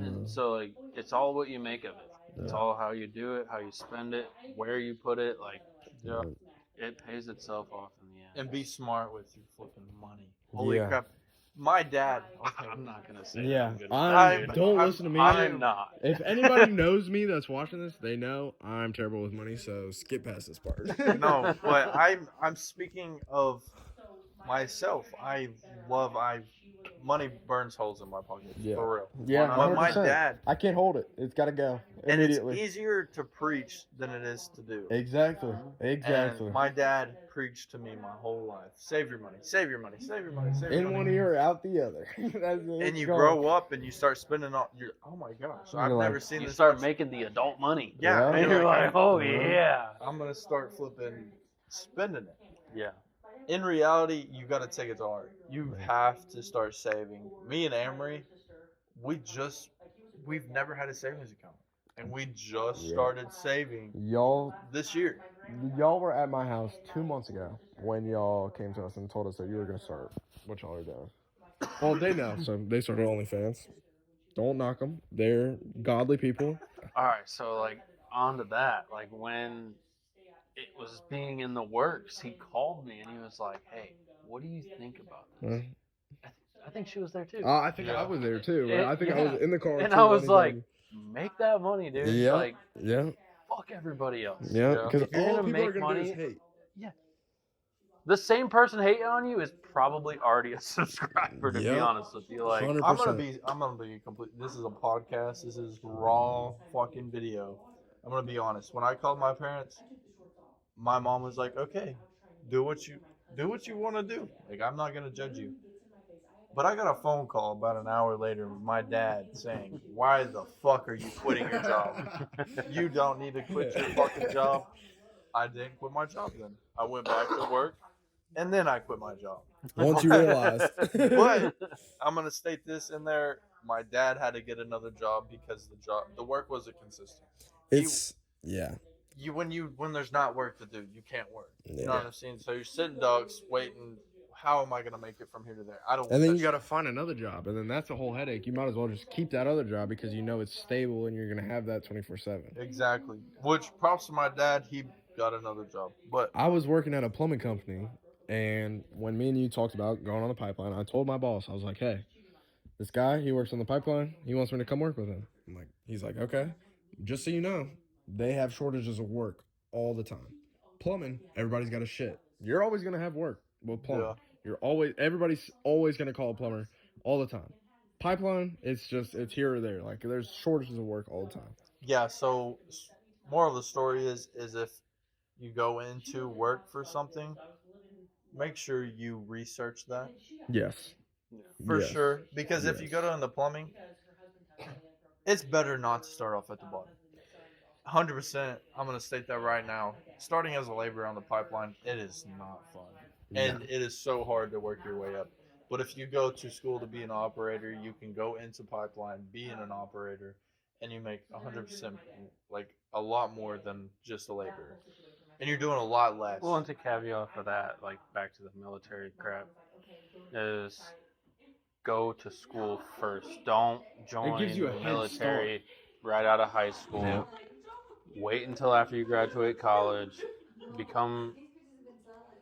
yeah. And so, like, it's all what you make of it. It's Yeah. all how you do it, how you spend it, where you put it. Like, Yeah. it pays itself off in the end. And be smart with your flipping money. Holy Yeah. crap. My dad. Okay. I'm not gonna say. Yeah, I'm good I'm- with don't it. listen to me. I'm not. If anybody knows me that's watching this, they know I'm terrible with money. So skip past this part. No, but I'm speaking of myself. Money burns holes in my pocket. Yeah. For real. Yeah, But my 100%. dad, I can't hold it. It's got to go and it's immediately. easier to preach than it is to do. Exactly. Exactly. And my dad preached to me my whole life. Save your money. Save your money. Save your money. Save your In money. one ear, out the other. And you grow up and you start spending all your. Oh my gosh! You're I've like- never seen You this. start much- making the adult money. Yeah, Yeah. And you're like, oh Yeah. yeah. I'm gonna start flipping, spending it. Yeah. In reality, you got to take it to heart. You have to start saving. Me and Amory, we've never had a savings account, and we just Yeah. started saving Y'all this year. were at my house 2 months ago when y'all came to us and told us that you were going to start what y'all are doing. Well, they know, so they started OnlyFans. Don't knock them. They're godly people. All right. So like on to that. Like when it was being in the works, he called me and he was like, "Hey, what do you think about this?" I think she was there too. I think Yeah. I was there too. Yeah, I think I was in the car. and too I when was he like, told make that money, dude. me. yeah, Like, yeah, fuck everybody else. yeah. Because If you're all gonna people are make going to do is money- hate. The same person hating on you is probably already a subscriber. To be Yep. honest with you, like 100%. I'm gonna be complete. This is a podcast. This is raw fucking video. I'm gonna be honest. When I called my parents, my mom was like, "Okay, do what you want to do. Like, I'm not gonna judge you." But I got a phone call about an hour later with my dad saying, "Why the fuck are you quitting your job? You don't need to quit your fucking job." I didn't quit my job then. I went back to work, and then I quit my job. Once you realized. But I'm gonna state this in there. My dad had to get another job because the work wasn't consistent. It's, yeah. When there's not work to do, you can't work. You know Yeah. what I'm saying? So you're sitting ducks waiting. How am I gonna make it from here to there? I don't. And then want you that got to find another job. And then that's a whole headache. You might as well just keep that other job because you know it's stable and you're going to have that 24/7. shit. Exactly. Which props to my dad. He got another job. But I was working at a plumbing company. And when me and you talked about going on the pipeline, I told my boss, I was like, hey, this guy, he works on the pipeline. He wants me to come work with him. He's like, okay. Just so you know, they have shortages of work all the time. Plumbing, everybody's got a shit. You're always going to have work with plumbing. Yeah. Everybody's always going to call a plumber all the time. Pipeline, it's here or there. Like, there's shortages of work all the time. yeah. So moral of the story is if you go into work for something, make sure you research that. Yes. For Yes. sure. Because if you go to the plumbing, it's better not to start off at the bottom. 100%. I'm going to state that right now. Starting as a laborer on the pipeline, it is not fun. And it is so hard to work your way up. But if you go to school to be an operator, you can go into pipeline, being an operator, and you make 100%, like a lot more than just a laborer. And you're doing a lot less. Well, and to caveat for that, like back to the military crap, is go to school first. Don't join gives you a the head military right out of high school. Yeah. Wait until after you graduate college, become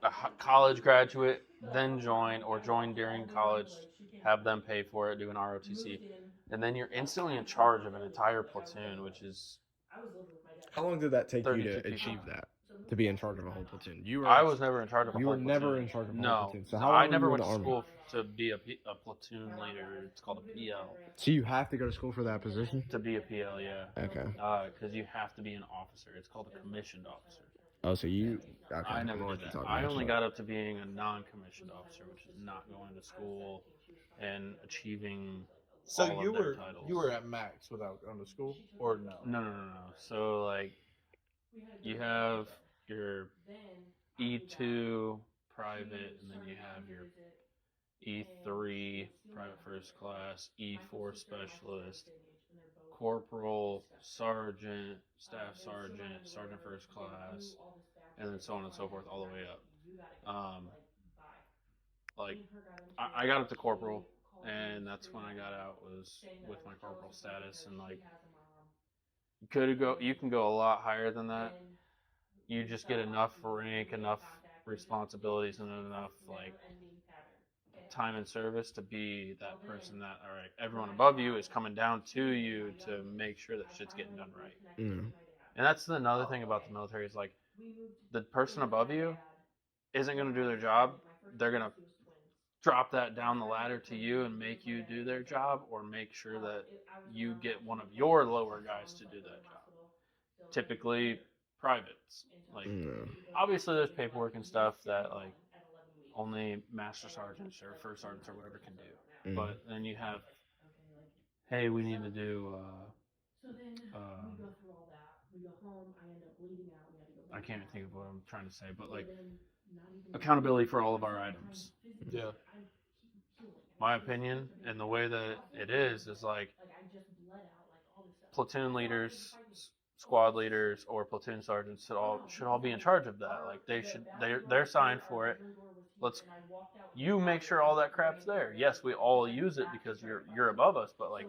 a college graduate, then join, or join during college, have them pay for it, do an ROTC, and then you're instantly in charge of an entire platoon, which is How long did that take you 32 to people. achieve that? To be in charge of a whole platoon? I was never in charge of a You whole were never platoon. in charge of a whole No, platoon. So so how long I were never you in went the to Army? school to be a platoon leader. It's called a PL. So you have to go to school for that position? To be a PL, yeah. Okay. Because you have to be an officer. It's called a commissioned officer. Oh, so you... Okay. I never I'll let did you that. talk I about only that. got up to being a non-commissioned officer, which is not going to school and achieving So all of their titles. you were at max without going to school, or no? No. So like, you have your E2 private, and then you have your E3 private first class, E4 specialist, corporal, sergeant, staff sergeant, sergeant first class, and then so on and so forth, all the way up. Like, I got up to corporal, and that's when I got out, was with my corporal status, and like, you can go a lot higher than that. You just get enough rank, enough responsibilities, and enough like time and service to be that person that, all right, everyone above you is coming down to you to make sure that shit's getting done right. Mm. And that's another thing about the military is like, the person above you isn't going to do their job. They're going to drop that down the ladder to you and make you do their job, or make sure that you get one of your lower guys to do that job. Typically privates. Like, obviously there's paperwork and stuff that like only master sergeants or first sergeants or whatever can do. But then you have, hey, we need to do I can't even think of what I'm trying to say, but like accountability for all of our items. Yeah. My opinion, and the way that it is like platoon leaders, squad leaders, or platoon sergeants should all be in charge of that. Like, they're signed for it. You make sure all that crap's there. Yes, we all use it because you're above us, but like,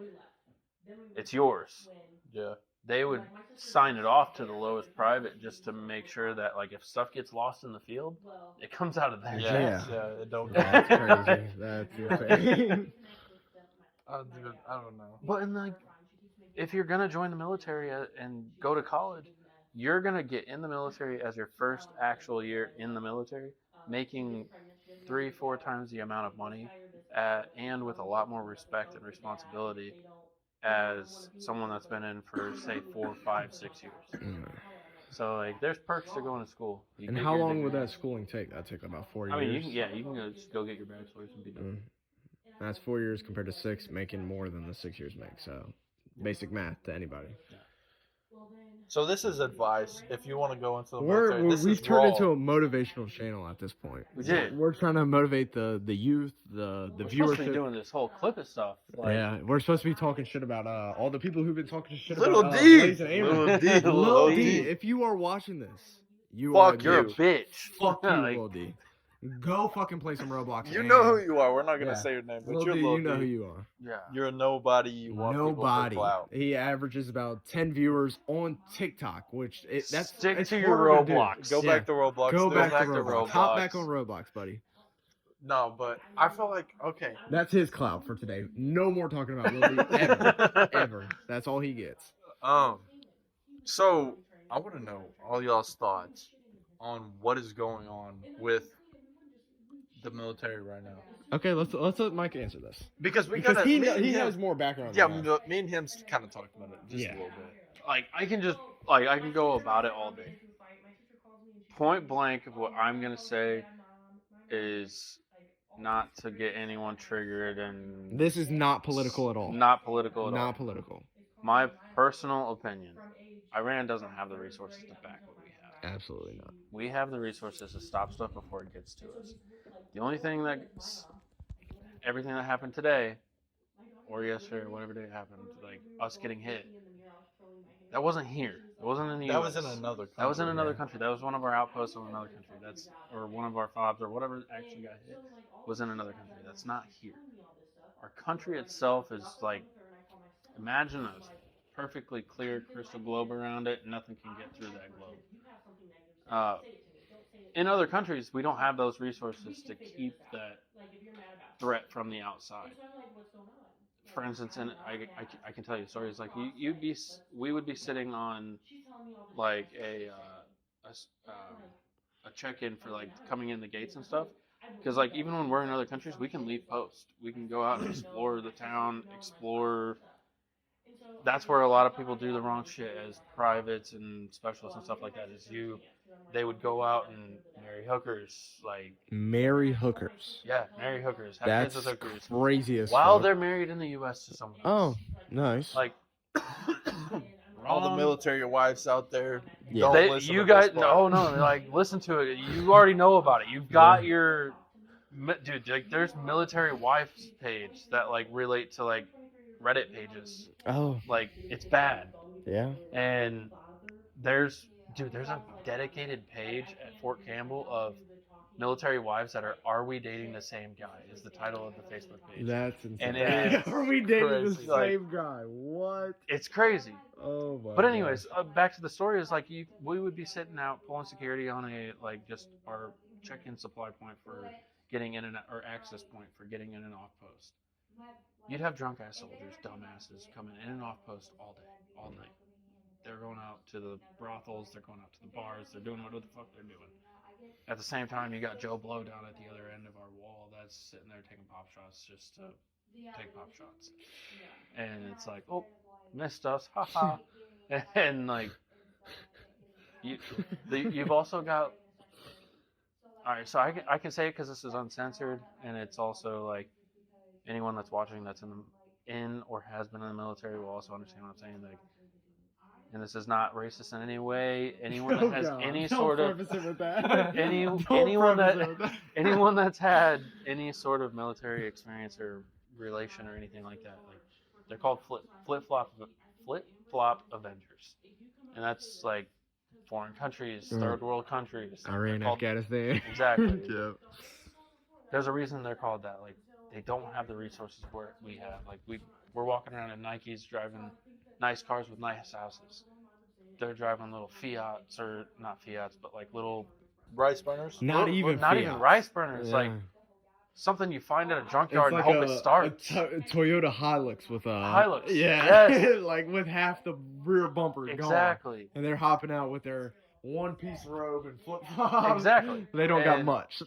it's yours. Yeah. They would sign it off to the lowest private just to make sure that, like, if stuff gets lost in the field, it comes out of there. Yeah. It don't. That's crazy. That's insane. Dude, I don't know. But in like, if you're gonna join the military and go to college, you're gonna get in the military as your first actual year in the military. making 3-4 times the amount of money, and with a lot more respect and responsibility as someone that's been in for say 4, 5, 6 years. Mm. So like, there's perks to going to school. You And get how your long would degree. that schooling take? That'd take about 4 years. I mean, you can just go get your bachelor's and be done. That's 4 years compared to 6, making more than the 6 years make. So, basic math to anybody. So this is advice if you want to go into the military. This We've is turned raw. into a motivational channel at this point. We did. We're trying to motivate the youth, the We're supposed to be viewership. doing this whole clip of stuff. Like, Yeah, we're supposed to be talking shit about all the people who've been talking shit Little about D. Blaze and Amber. Little D. Lil Lil D. D. If you are watching this, you Fuck are you're a you. bitch. Fuck you, Like, Lil D. Go fucking play some Roblox. You and- know who you are. We're not gonna Yeah. say your name, but Lil you're D, Lil you know D. who you are. yeah. You're a nobody. You want people Nobody. for clout. He averages about 10 viewers on TikTok, which Stick it's to your harder to do. Roblox. Go back to Roblox. Go dude. back to back to Roblox. Roblox. Hop back on Roblox, buddy. No, but I feel like okay. That's his clout for today. No more talking about Lil D ever. Ever. That's all he gets. So I want to know all y'all's thoughts on what is going on with the military right now. Okay, let's let Mike answer this. Because we Because gotta, he me and him- has more background. Yeah, than us. me and him kind of talked about it just Yeah. a little bit. Like, I can go about it all day. Point blank of what I'm gonna say is not to get anyone triggered and This is not political at all. not political at all. Not political. My personal opinion, Iran doesn't have the resources to back what we have. Absolutely not. We have the resources to stop stuff before it gets to us. The only thing everything that happened today, or yesterday, or whatever day it happened, like us getting hit, that wasn't here. It wasn't in the That US. was in another country. That was in another country. That was one of our outposts in another country. Or one of our FOBs or whatever actually got hit was in another country. That's not here. Our country itself is like, imagine a perfectly clear crystal globe around it. Nothing can get through that globe. In other countries, we don't have those resources to keep that threat from the outside. For instance, I can tell you stories like we would be sitting on like a check-in for like coming in the gates and stuff, because like even when we're in other countries, we can leave post, we can go out and explore the town, explore. That's where a lot of people do the wrong shit as privates and specialists and stuff like that. They would go out and marry hookers, like Marry hookers. marry hookers, have That's kids with hookers, crazy as while fuck. they're married in the U.S. to someone Oh, else. nice. Like All the wrong. military wives out there. Yeah. Don't They, listen you to guys, this part. no, like listen to it. You already know about it. You've got your, dude. Like, there's military wives page that like relate to like Reddit pages. Oh, Like, it's bad. yeah. And there's a dedicated page at Fort Campbell of military wives that are we dating the same guy? Is the title of the Facebook page. That's insane. And it is Are we dating the crazy. same guy? What? It's crazy. Oh my. But anyways, back to the story is like we would be sitting out pulling security on just our check-in supply point for getting in and or access point for getting in and off post. You'd have drunk ass soldiers, dumbasses coming in and off post all day, all night. They're going out to the brothels, they're going out to the bars, they're doing whatever the fuck they're doing. At the same time, you got Joe Blow down at the other end of our wall that's sitting there taking pop shots just to take pop shots. And it's like, oh, missed us, haha. And like, you've also got. All right, so I can say it because this is uncensored, and it's also like anyone that's watching that's in or has been in the military will also understand what I'm saying. Like, and this is not racist in any way. Anyone that has any sort of anyone that's had any sort of military experience or relation or anything like that, like they're called flip flop Avengers, and that's like foreign countries, third world countries. Iran, They're called- Afghanistan. Exactly. Yeah. There's a reason they're called that. Like, they don't have the resources we have. Like, we're walking around in Nikes, driving nice cars with nice houses. They're driving little Fiats, or not Fiats, but like little, Rice burners. Not even rice burners. Yeah. Like something you find at a It's junkyard like and hope it starts. Toyota Hilux with a Hilux, Yeah. yes. like with half the rear bumper gone. Exactly. And they're hopping out with their one piece robe and flip flops. Exactly. They don't got And- much.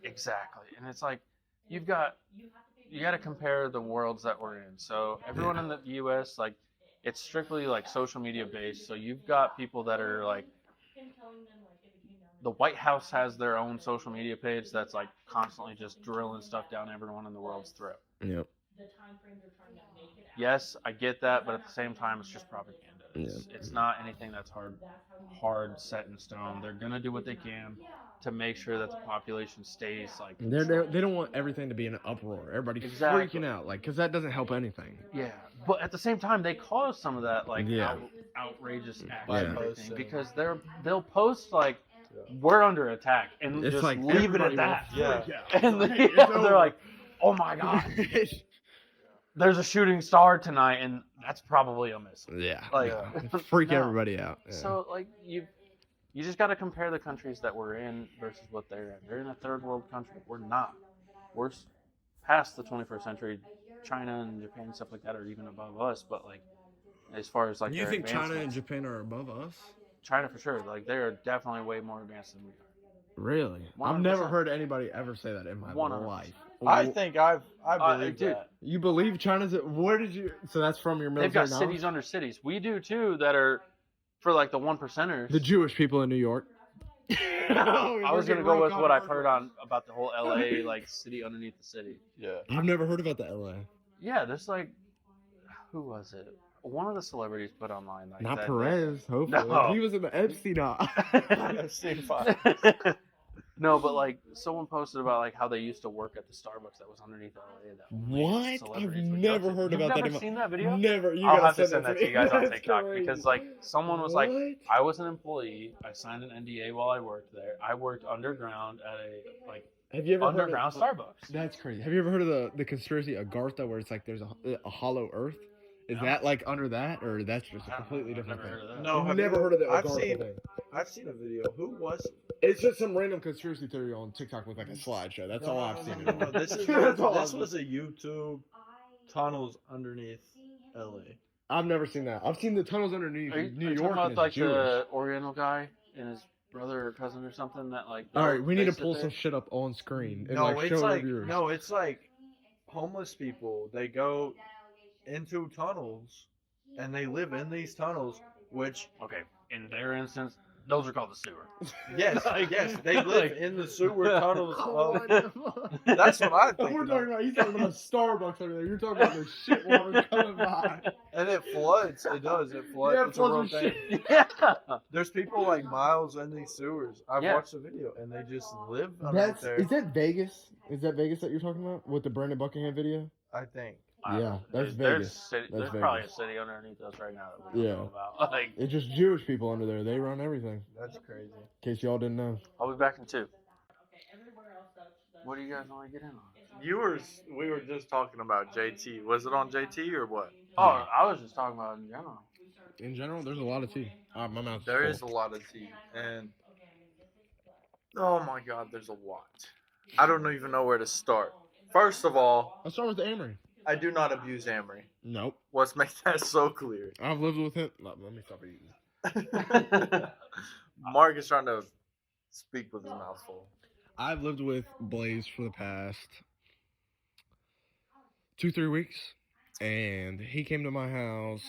Exactly. And it's like you got to compare the worlds that we're in. So everyone in the US, like, it's strictly like social media based. So you've got people that are like, the White House has their own social media page that's like constantly just drilling stuff down everyone in the world's throat. Yep. Yes, I get that, but at the same time, it's just propaganda. It's not anything that's hard set in stone. They're gonna do what they can to make sure that the population stays like. They don't want everything to be in an uproar. Everybody Exactly. freaking out, like, because that doesn't help anything. Yeah, but at the same time, they cause some of that like Yeah. outrageous acts By and everything posting. because they'll post like we're under attack and It's just like leave it everybody at will that. Yeah. freak out. And Like, then, it's they're over. like, oh my god, there's a shooting star tonight, and that's probably a missile. yeah, Like, yeah. Freak no. everybody out. Yeah. So like you just got to compare the countries that we're in versus what they're in. They're in a third world country. We're not. We're past the 21st century. China and Japan and stuff like that are even above us. But like as far as like you their think China and advancements- Japan are above us? China for sure. Like they are definitely way more advanced than we are. Really? I've never 100%. heard anybody ever say that in my 100%. life. I think I believe dude, that. You believe China's? Where did you? So that's from your They've military got knowledge? cities under cities. We do too that are for like the 1%ers. The Jewish people in New York. I was gonna go with what I've heard on about the whole LA like city underneath the city. Yeah. I've never heard about the LA. Yeah, there's like, who was it? One of the celebrities put online like Not that. Perez. Hopefully, No. he was in the Epstein. I've seen five. No, but like someone posted about like how they used to work at the Starbucks that was underneath LA. That What? I've celebrities would never go to. heard You've about that. never in my- seen that video? Never. You I'll gotta have to send that to you guys on That's TikTok crazy. because like someone was like, What? I was an employee. I signed an NDA while I worked there. I worked underground at a like Have you ever underground heard of, Starbucks. That's crazy. Have you ever heard of the conspiracy Agartha, where it's like there's a hollow Earth? Is No. that like under that, or that's just a I don't completely know. I've different never thing? heard of that. No, I've have never you- heard of the I've Agartha seen- thing. I've seen a video. Who was it? It's just some random conspiracy theory on TikTok with like a slideshow. That's all I've seen. No, this is That's all this I've was a YouTube tunnels underneath LA. I've never seen that. I've seen the tunnels underneath Are you, New are you York. talking and about it's like Jewish. the Oriental guy and his brother or cousin or something that like? All right, we need to they sit pull there? some shit up on screen and No, like it's show our like viewers. no, it's like homeless people. They go into tunnels and they live in these tunnels. Which Okay, in their instance, those are called the sewer. yes, Like- yes, they live like- in the sewer tunnels. What Of, the fuck? that's what I think. We're talking about. He's talking about Starbucks over there. You're talking about the shit water coming by. and it floods. It does. It floods. Yeah, it it's a real floods with thing. Yeah. There's people like miles in these sewers. I've Yeah. watched the video, and they just live underneath there. Is that Vegas? Is that Vegas that you're talking about with the Brandon Buckingham video? I think. Yeah, that's there's Vegas. City, That's there's probably a Vegas. city underneath us right now that we don't Yeah. know about. Like, It's just Jewish people under there. They run everything. That's crazy. In case y'all didn't know. I'll be back in 2. What do you guys want to get in on? We were just talking about JT. Was it on JT or what? Oh, I was just talking about in general. In general, there's a lot of tea. My mouth's There full. is a lot of tea, and oh my God, there's a lot. I don't even know where to start. First of all, I'll start with Amory. I do not abuse Amory. Nope. Let's make that so clear. I've lived with him. Let me stop eating. Mark is trying to speak with his mouth full. I've lived with Blaze for the past 2-3 weeks, and he came to my house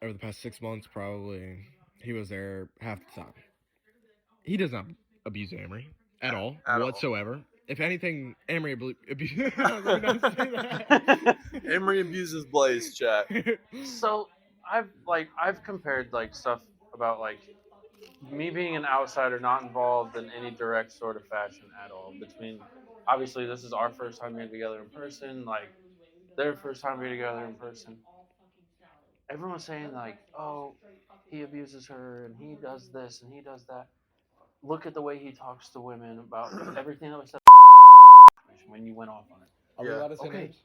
over the past 6 months probably. He was there half the time. He does not abuse Amory at all, At all. whatsoever. If anything, Amory abuses. Let me not say that. Emery abuses Blaze, chat. So I've compared like stuff about like me being an outsider, not involved in any direct sort of fashion at all. Between obviously this is our first time being together in person, like their first time being together in person. Everyone's saying like, oh, he abuses her and he does this and he does that. Look at the way he talks to women about everything that was said when you went off on it. Are we Yeah. allowed to say Okay. names?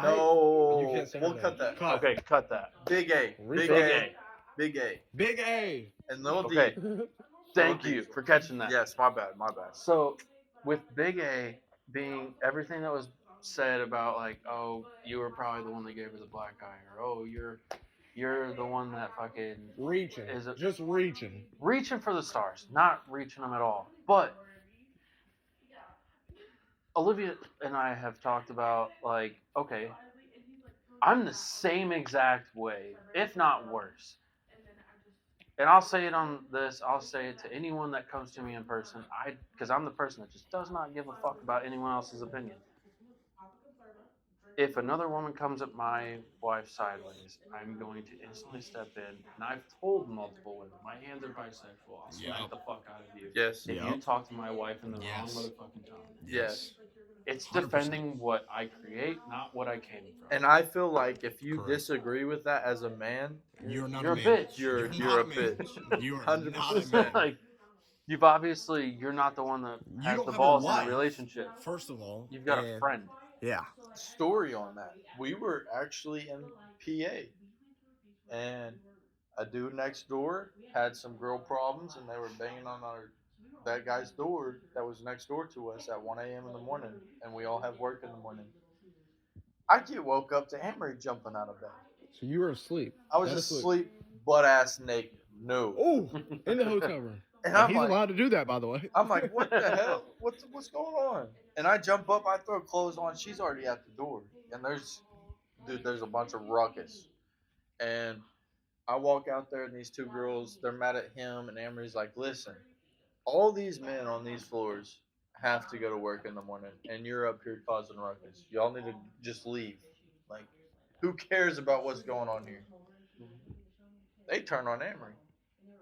No, You can't say her we'll name. cut that. Cut. Okay, cut that. Big A, Big big Big A, A. big A, Big A. and little Okay. D. Thank you for catching that. Yes, my bad, my bad. So, with Big A being everything that was said about like, oh, you were probably the one that gave her the black eye, or oh, you're the one that fucking Reaching. Is it- Just reaching. reaching for the stars, not reaching them at all. But Olivia and I have talked about, like, okay, I'm the same exact way, if not worse. And I'll say it on this, I'll say it to anyone that comes to me in person. Because I'm the person that just does not give a fuck about anyone else's opinion. If another woman comes at my wife sideways, I'm going to instantly step in. And I've told multiple women, my hands are bisexual. I'll smack Yup. the fuck out of you. Yes. If Yup. you talk to my wife in the wrong Yes. motherfucking tone. Yes. It's 100%. defending what I create, not what I came from. And I feel like if you Correct. disagree with that as a man, You're not You're a a man. bitch. you're not a man. bitch. You are 100%. not a man. like, you've obviously, you're not the one that You has don't the have a balls in wife. a relationship. First of all, You've got a and- friend. Yeah. Story on that. We were actually in PA, and a dude next door had some girl problems, and they were banging on that guy's door that was next door to us at 1 a.m. in the morning, and we all have work in the morning. I get woke up to Amory jumping out of bed. So you were asleep. I was Dead asleep, butt ass naked. No. Oh, in the hotel room. And And I'm he's like, allowed to do that, by the way. I'm like, what the hell? What's going on? And I jump up, I throw clothes on. She's already at the door, and there's a bunch of ruckus. And I walk out there, and these two girls, they're mad at him, and Amory's like, listen, all these men on these floors have to go to work in the morning, and you're up here causing ruckus. Y'all need to just leave. Like, who cares about what's going on here? They turn on Amory.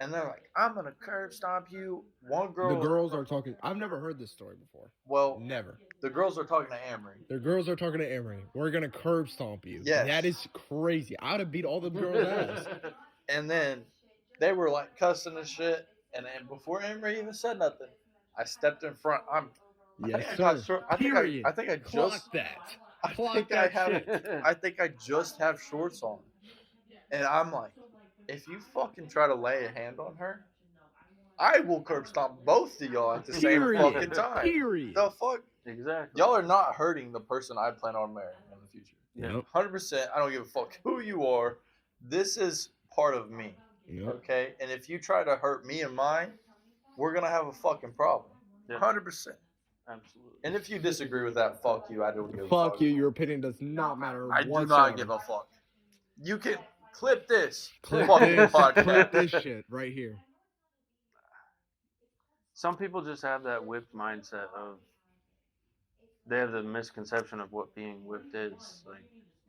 And they're like, I'm going to curb stomp you. One girl. The girls are talking. I've never heard this story before. Well, Never. the girls are talking to Amory. The girls are talking to Emery. We're gonna curb stomp you. Yes. That is crazy. I would have beat all the girls' ass. And then they were like cussing and shit. And then before Amory even said nothing, I stepped in front. Yes, I sir. think Period. I think I Clock just that. I Clock think I that have shit. I think I just have shorts on. And I'm like, if you fucking try to lay a hand on her, I will curb stomp both of y'all at the same Period. fucking time. Period. The fuck? Exactly. Y'all are not hurting the person I plan on marrying in the future. Yep. 100%. I don't give a fuck who you are. This is part of me. Yep. Okay? And if you try to hurt me and mine, we're going to have a fucking problem. Yeah. 100%. Absolutely. And if you disagree with that, fuck you. I don't give a fuck. Fuck you. Your opinion does not matter. I do whatsoever. not give a fuck. You can clip this. Clip fucking this. podcast. Clip this shit right here. Some people just have that whipped mindset of, they have the misconception of what being whipped is. Like,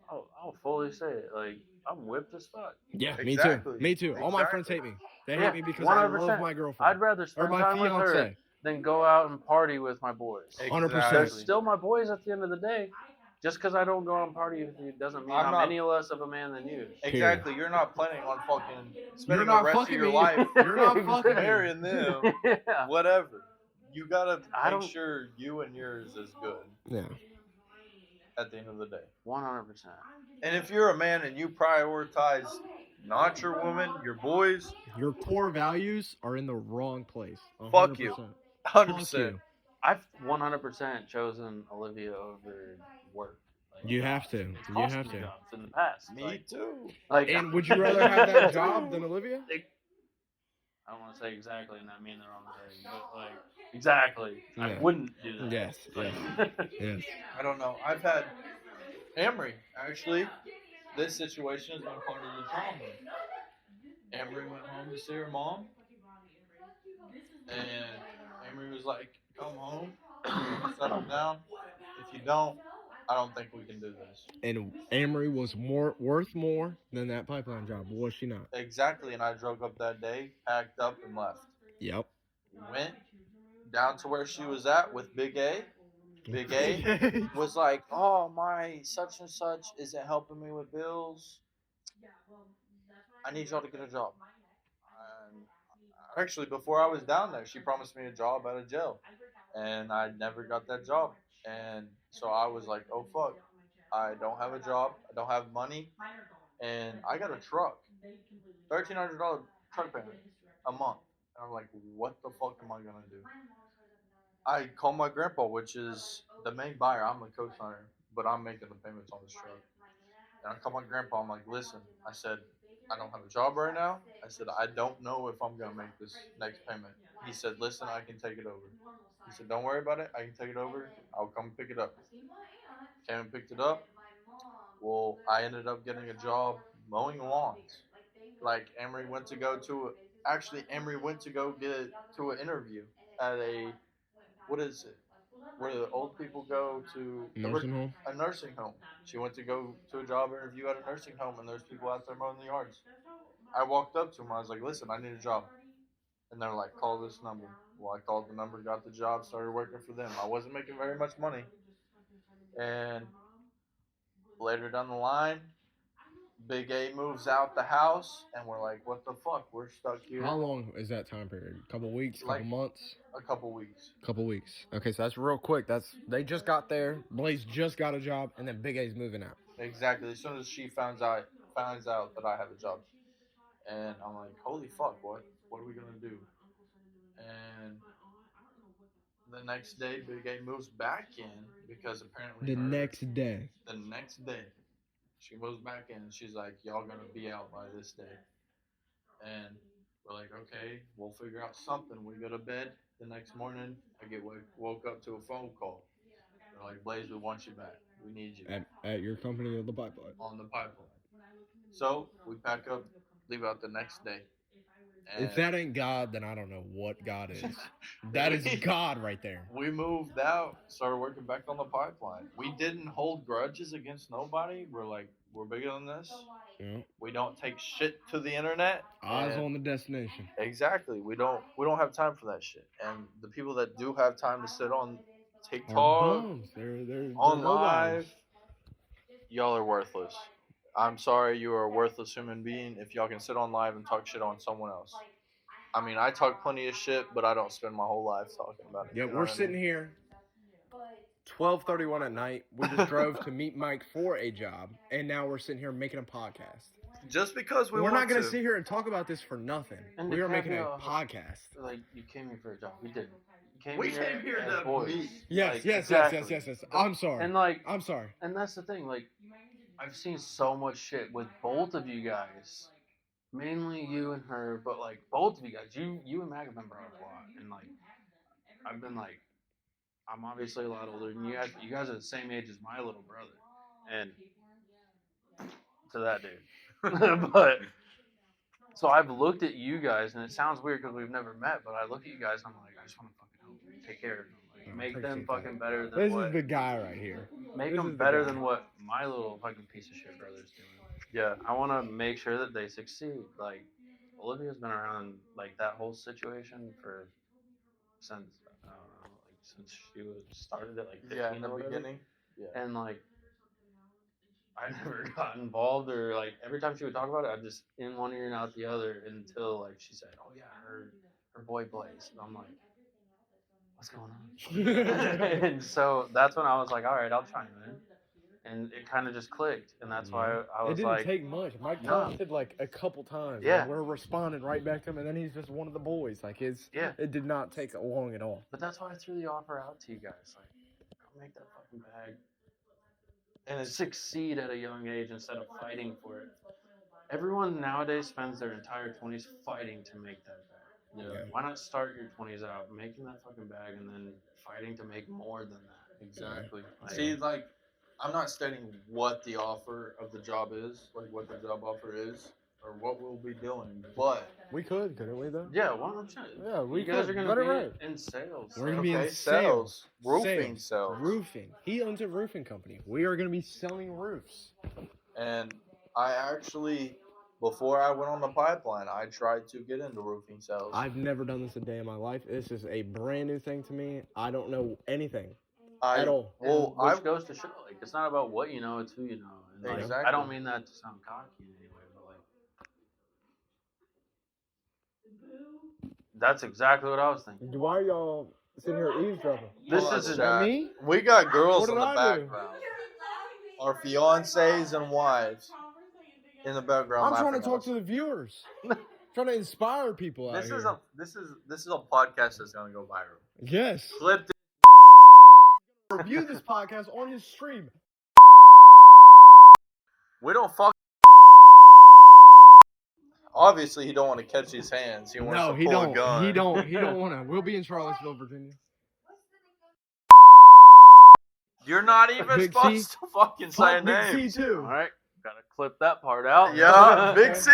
I'll fully say it. Like, I'm whipped as fuck. Yeah, Exactly. me too. All my friends hate me. They Yeah, hate me because I 100%. love my girlfriend. I'd rather or spend my time with her fiance. than go out and party with my boys. 100%. They're Exactly. still my boys at the end of the day. Just because I don't go out and party with you doesn't mean I'm I'm not- any less of a man than you. Exactly. You're not planning on fucking spending not the rest of fucking your me. life You're not fucking me. marrying them. Yeah. Whatever. You gotta I make don't- sure you and yours is good Yeah. at the end of the day. 100%. And if you're a man and you prioritize not your woman, your boys, Your core values are in the wrong place. 100%. Fuck you. Fuck 100%. you. I've 100% chosen Olivia over work. Like, You have to. You cost have me to. jobs in the past. Me too. Like, And would you rather have that job than Olivia? I don't want to say exactly in that manner on the thing, but like exactly, I Yeah. wouldn't do that. Yes. Like, Yes. I don't know. I've had Amory, actually. This situation has been part of the drama. Amory went home to see her mom. And Amory was like, come home, settle down. If you don't, I don't think we can do this. And Amory was worth more than that pipeline job, was she not? Exactly. And I drove up that day, packed up, and left. Yep. Went down to where she was at with Big A. Big A was like, oh, my such and such isn't helping me with bills. I need y'all to get a job. And actually, before I was down there, she promised me a job at a jail. And I never got that job. And so I was like, oh, fuck. I don't have a job. I don't have money. And I got a truck. $1,300 truck payment a month. And I'm like, what the fuck am I going to do? I called my grandpa, which is the main buyer. I'm the co-signer, but I'm making the payments on this truck. And I called my grandpa. I'm like, listen, I said, I don't have a job right now. I said, I don't know if I'm going to make this next payment. He said, listen, I can take it over. He said, don't worry about it. I can take it over. I'll come pick it up. Came and picked it up. Well, I ended up getting a job mowing lawns. Like Emery went to go to, Emery went to go get to an interview at what is it? Where the old people go to Nursing home? a nursing home. She went to go to a job interview at a nursing home, and there's people out there mowing the yards. I walked up to them. I was like, "Listen, I need a job," and they're like, "Call this number." Well, I called the number, got the job, started working for them. I wasn't making very much money, and later down the line, Big A moves out the house, and we're like, "What the fuck? We're stuck here." How long is that time period? Couple weeks? Couple Like- months? A couple weeks. Couple weeks. Okay, so that's real quick. They just got there. Blaze just got a job, and then Big A's moving out. Exactly. As soon as she finds out that I have a job, and I'm like, "Holy fuck! What are we gonna do?" And the next day, Big A moves back in because apparently The next day. the next day, she moves back in and she's like, "Y'all gonna be out by this day." And we're like, "Okay, we'll figure out something." We go to bed. The next morning, I get woke up to a phone call. They're like, "Blaze, we want you back. We need you At your company or the pipeline? on the pipeline." So we pack up, leave out the next day. If that ain't God, then I don't know what God is. That is God right there. We moved out, started working back on the pipeline. We didn't hold grudges against nobody. We're like, we're bigger than this. Yeah. We don't take shit to the internet. Eyes and- on the destination. Exactly. We don't have time for that shit. And the people that do have time to sit on Are TikTok, bums. They're on nobodies. live, y'all are worthless. I'm sorry, you are a worthless human being if y'all can sit on live and talk shit on someone else. I mean, I talk plenty of shit, but I don't spend my whole life talking about it. Yeah, You know we're what I sitting mean? here 12:31 at night. We just drove to meet Mike for a job, and now we're sitting here making a podcast. Just because We're not going to sit here and talk about this for nothing. And We to are making a caveat- podcast. Like, you came here for a job. We didn't. You We came here as to boys. meet. Yes, Like, yes, exactly. yes. I'm sorry. And like, I'm sorry. and that's the thing. Like, I've seen so much shit with both of you guys. Mainly you and her, but like both of you guys. You and Mac have been brought up a lot, and like, I've been like, I'm obviously a lot older than you guys. But you guys are the same age as my little brother, and to that dude. But so I've looked at you guys, and it sounds weird because we've never met, but I look at you guys, and I'm like, I just want to fucking help them, take care of them, like, make them Appreciate fucking that. better than This what. is the guy right here. Make this them is the better guy. than what my little fucking piece of shit brother's doing. Yeah. I want to make sure that they succeed. Like, Olivia's been around like that whole situation since I don't know, like since she started at like 15 Yeah, in the or whatever. beginning. Yeah. And like, I never got involved or like every time she would talk about it, I'm just in one ear and out the other until like she said, "Oh yeah, her boy Blaze," and I'm like, "What's going on?" And so that's when I was like, "All right, I'll chime in." And it kind of just clicked, and that's why I It was didn't like, take much. Mike No. commented like a couple times. Yeah. And we're responding right back to him, and then he's just one of the boys. Like Yeah. it did not take long at all. but that's why I threw the offer out to you guys. Like, go make that fucking bag And and succeed at a young age instead of fighting for it. Everyone nowadays spends their entire 20s fighting to make that bag. Yeah. Why not start your 20s out making that fucking bag and then fighting to make more than that? Exactly. Like, See, like, I'm not stating what the offer of the job is, like what the job offer is, or what we'll be doing, but We couldn't we though? yeah, 100%. Yeah, we you guys could. are Got gonna it be right. in sales. We're gonna be in sales, roofing Sales. sales. Roofing. He owns a roofing company. We are going to be selling roofs. And I actually, before I went on the pipeline, I tried to get into roofing sales. I've never done this a day in my life. This is a brand new thing to me. I don't know anything at all. Well, Which I goes to show, like, it's not about what you know, it's who you know. And, like, I Exactly. don't mean that to sound cocky in any way, but like, that's exactly what I was thinking. Why are y'all sitting here eavesdropping? This Well, isn't That me? we got girls What in did the I do? background. Our fiancés and wives in the background. I'm trying to laughing talk at to the viewers. Trying to inspire people out us. here. This is a podcast that's gonna go viral. Yes. Clip this. Review this podcast on his stream. We don't fuck Obviously, he don't want to catch his hands. He wants No, to he pull don't. a gun. He don't. He don't want to. We'll be in Charlottesville, Virginia. You're not even Big supposed C? to fucking say Fuck Big names. C too. All right, gotta clip that part out. Yeah, Big C.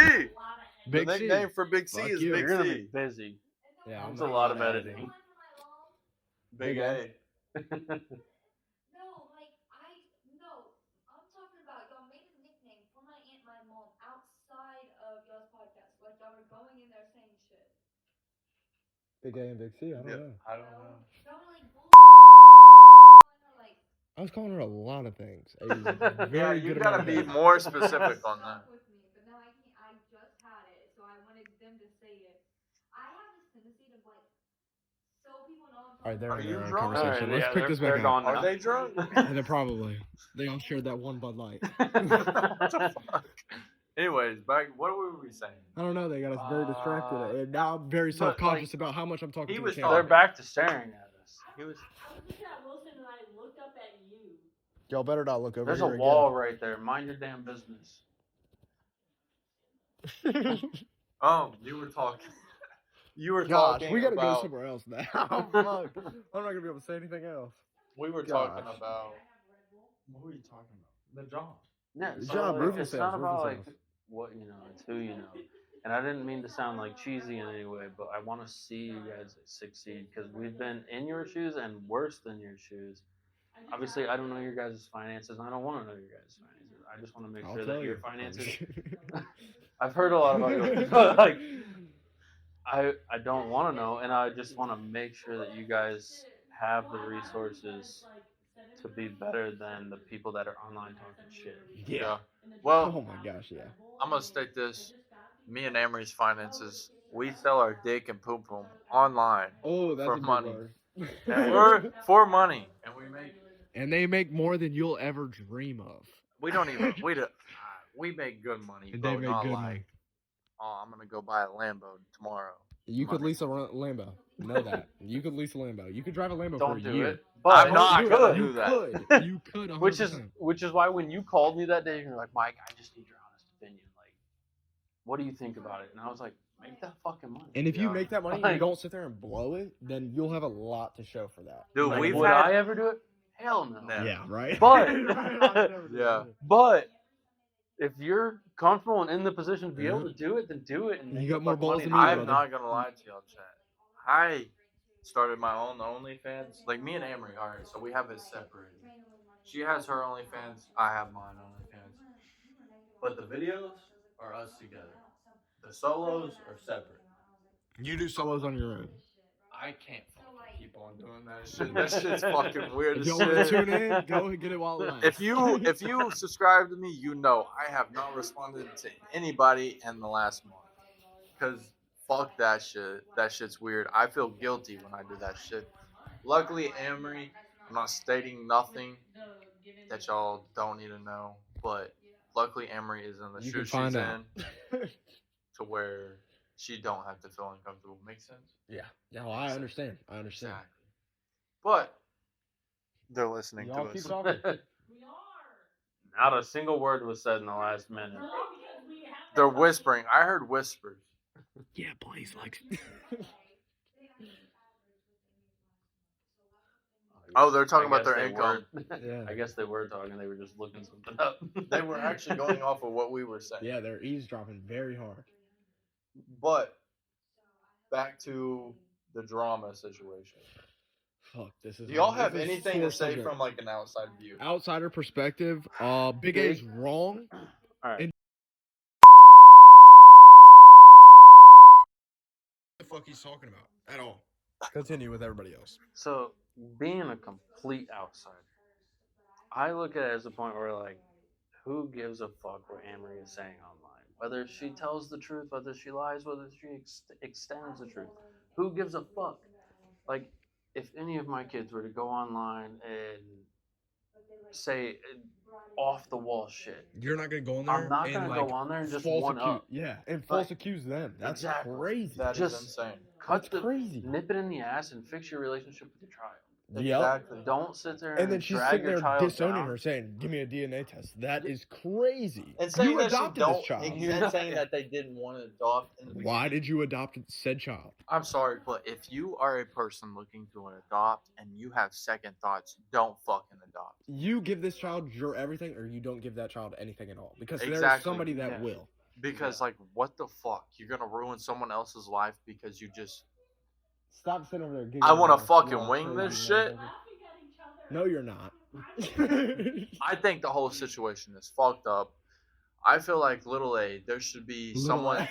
Big the C. nickname for Big C Fuck is you. Big You're gonna C. be busy. Yeah, It's a lot of editing. editing. Big Big A. No, like I'm talking about y'all made a nickname for my aunt and my mom outside of y'all's podcast. Like y'all were going in there saying shit. Big A and Big C. I don't know. I don't know. Y'all were like bull like I was calling her a lot of things. A Yeah, very you good gotta amount be of things. more specific on that. with me, but no, I can't. I just had it, so I wanted them to say it. I have this tendency to like so people know I'm All right, they're Are in you their own drunk? conversation. All right, Let's yeah, pick they're- this back they're up. gone now. Are they drunk? Yeah, they're probably. They all shared that one Bud Light. What the fuck? Anyways, back. What were we saying? I don't know. They got us very distracted, and now I'm very but, self-conscious like, about how much I'm talking he to was the They're camera. talking. back to staring at us. He was. I was looking at Wilson and I looked up at you. Y'all better not look over There's a here wall right there. Mind your damn business. again. You were talking. You were Gosh, talking we gotta about. go somewhere else now. Fuck. I'm not gonna be able to say anything else. We were Gosh. talking about. What were you talking about? The job. Yeah, Good so, job, like, roofing it's sales, not roofing about like sales. what you know, it's who you know. And I didn't mean to sound like cheesy in any way, but I want to see you guys succeed because we've been in your shoes and worse than your shoes. Obviously, I don't know your guys' finances, and I don't want to know your guys' finances. I just want to make I'll sure tell that your you. finances. I've heard a lot about yours, but like, I don't want to know, and I just want to make sure that you guys have the resources to be better than the people that are online talking shit. Yeah. Well, Oh my gosh, yeah. I'm gonna state this. Me and Amory's finances. We sell our dick and poom poom online Oh, that's For a big money. word. and for money, and we make. And they make more than you'll ever dream of. We don't even. We make good money, And bro. they make Not good like, money. oh, I'm gonna go buy a Lambo tomorrow. You could money. lease a Lambo. Know that. You could lease a Lambo. You could drive a Lambo for Don't a do year. it. But I'm not you gonna could. do You that. could. You could. 100%. Which is why when you called me that day, you're like, Mike, I just need your honest opinion. Like, what do you think about it? And I was like, make that fucking money. And if you Yeah. make that money and you don't sit there and blow it, then you'll have a lot to show for that. Dude, Like, we've would had. I ever do it? Hell no. No. Yeah, right. But Yeah. but if you're comfortable and in the position to be able to do it, then do it. And You make got the more fucking balls money than to me, do it. I'm brother. not gonna lie to y'all, chat. I started my own OnlyFans. Like me and Amory, alright, so we have it separated. She has her OnlyFans, I have mine OnlyFans. But the videos are us together. The solos are separate. You do solos on your own. I can't fucking keep on doing that shit. That shit's fucking weird If as y'all want to shit. tune in, go and get it while it lasts. If you subscribe to me, you know I have not responded to anybody in the last month. Cause fuck that shit. That shit's weird. I feel guilty when I do that shit. Luckily, Amory, I'm not stating nothing that y'all don't need to know, but luckily Amory is in the You shoe can she's find out. in to where she don't have to feel uncomfortable. Make sense? Yeah. No, I understand. I understand. Exactly. But they're listening Y'all to keep us. talking. We are. Not a single word was said in the last minute. No, because we have They're that whispering. I heard whispers. Yeah, Blaze likes. Oh, they're talking I about their guess they income. weren't. Yeah. I guess they were talking. They were just looking something up. They were actually going off of what we were saying. Yeah, they're eavesdropping very hard. But back to the drama situation. Fuck, this is. Do y'all this have is anything sore to say subject. from like an outside view? Outsider perspective? Big A's wrong. All right. And- The fuck he's talking about at all. Continue with everybody else. So, being a complete outsider, I look at it as a point where, like, who gives a fuck what Amory is saying online? Whether she tells the truth, whether she lies, whether she extends the truth. Who gives a fuck? Like, if any of my kids were to go online and say off the wall shit, You're not gonna go in there. I'm not and, gonna like, go on there and just false one accuse. up. Yeah, and false accuse them. That's Exactly. crazy. That is Just- insane. Cut That's crazy. Nip it in the ass and fix your relationship with your child. Yep. Exactly. Don't sit there And then she's drag sitting your there child disowning down. her, saying, "Give me a DNA test." That is crazy. And saying You that she adopted don't, this child. and saying that they didn't want to adopt. In the Why beginning. did you adopt said child? I'm sorry, but if you are a person looking to adopt and you have second thoughts, don't fucking adopt. You give this child your everything, or you don't give that child anything at all. Because there's Exactly. somebody that Yeah. will. Because like, what the fuck? You're gonna ruin someone else's life because you just. Stop sitting over there. I want to giggling, fucking you wing crazy this shit. motherfucker. No, you're not. I think the whole situation is fucked up. I feel like little A, there should be someone.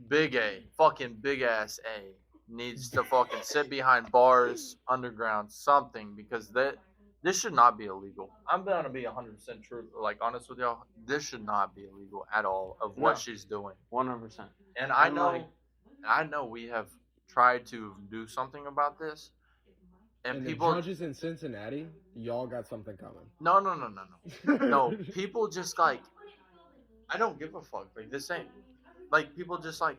Big A, fucking big ass A, needs to fucking sit behind bars, underground, something, because this should not be illegal. I'm gonna be 100% true, like honest with y'all. This should not be illegal at all of what No. she's doing. 100%. And I'm like- I know we have tried to do something about this, and And people. the judges in Cincinnati, y'all got something coming. No. No, people just like. I don't give a fuck. Like this ain't. Like people just like.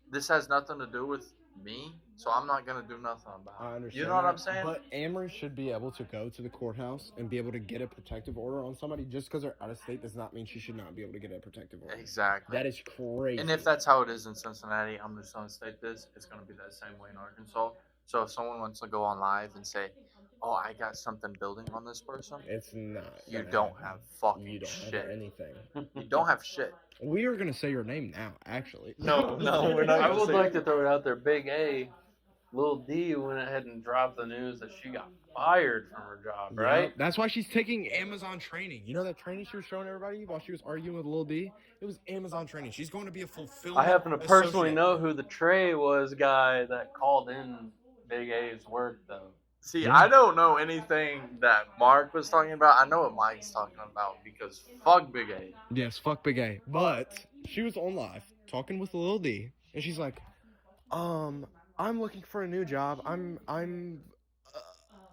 This has nothing to do with me, so I'm not gonna do nothing about it. I understand. You know what that, I'm saying? But Amory should be able to go to the courthouse and be able to get a protective order on somebody. Just because they're out of state does not mean she should not be able to get a protective order. Exactly. That is crazy. And if that's how it is in Cincinnati, I'm just gonna state this: it's gonna be that same way in Arkansas. So if someone wants to go on live and say, "Oh, I got something building on this person," it's not. you gonna don't happen. have fucking You don't shit. have anything. You don't have shit. We are gonna say your name now, actually. No, we're not. I gonna would say like it. to throw it out there. Big A, Lil D went ahead and dropped the news that she got fired from her job, Yeah, right? that's why she's taking Amazon training. You know that training she was showing everybody while she was arguing with Lil D? It was Amazon training. She's going to be a fulfillment. I happen to personally associate. know who the Trey was guy that called in Big A's work, though. See, Yeah. I don't know anything that Mark was talking about. I know what Mike's talking about because fuck Big A. Yes, fuck Big A. But she was on live talking with Lil D, and she's like, I'm looking for a new job. I'm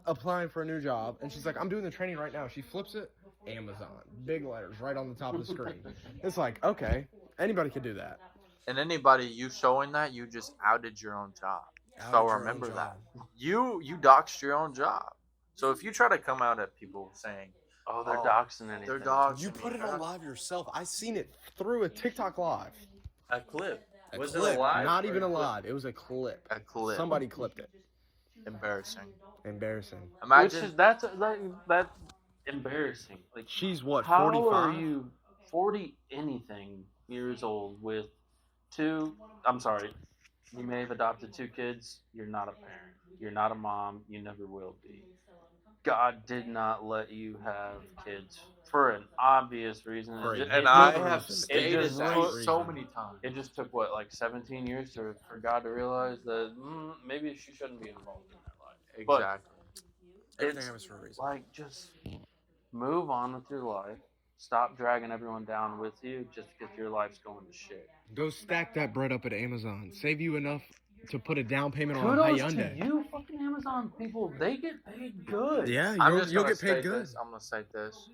applying for a new job, and she's like, I'm doing the training right now. She flips it, Amazon, big letters right on the top of the screen. It's like, okay, anybody could do that. And anybody you showing that, you just outed your own job. Outed So your own remember job. that. You doxed your own job. So if you try to come out at people saying, Oh, they're Oh, doxing anything. they're doxing You me, put it man, on live yourself. I seen it through a TikTok live. a clip. A Was clip, it a live? not or even a clip? live. It was a clip. A clip. Somebody clipped it. Embarrassing. Embarrassing. Which Imagine. is that's embarrassing. Like, She's what, how 45? are you 40 anything years old with two? I'm sorry, you may have adopted 2 kids. You're not a parent. You're not a mom. You never will be. God did not let you have kids for an obvious reason. Great. And I Good have reason. stated just that took- so many times. It just took what, like 17 years for God to realize that maybe she shouldn't be involved in that life. But Exactly. Everything it's happens for a reason. like, just move on with your life. Stop dragging everyone down with you just because your life's going to shit. Go stack that bread up at Amazon. Save you enough to put a down payment on a Kudos to Hyundai. you, fucking Amazon people. They get paid good. Yeah, I'm you'll, just you'll gonna get paid state good. this. I'm gonna say this.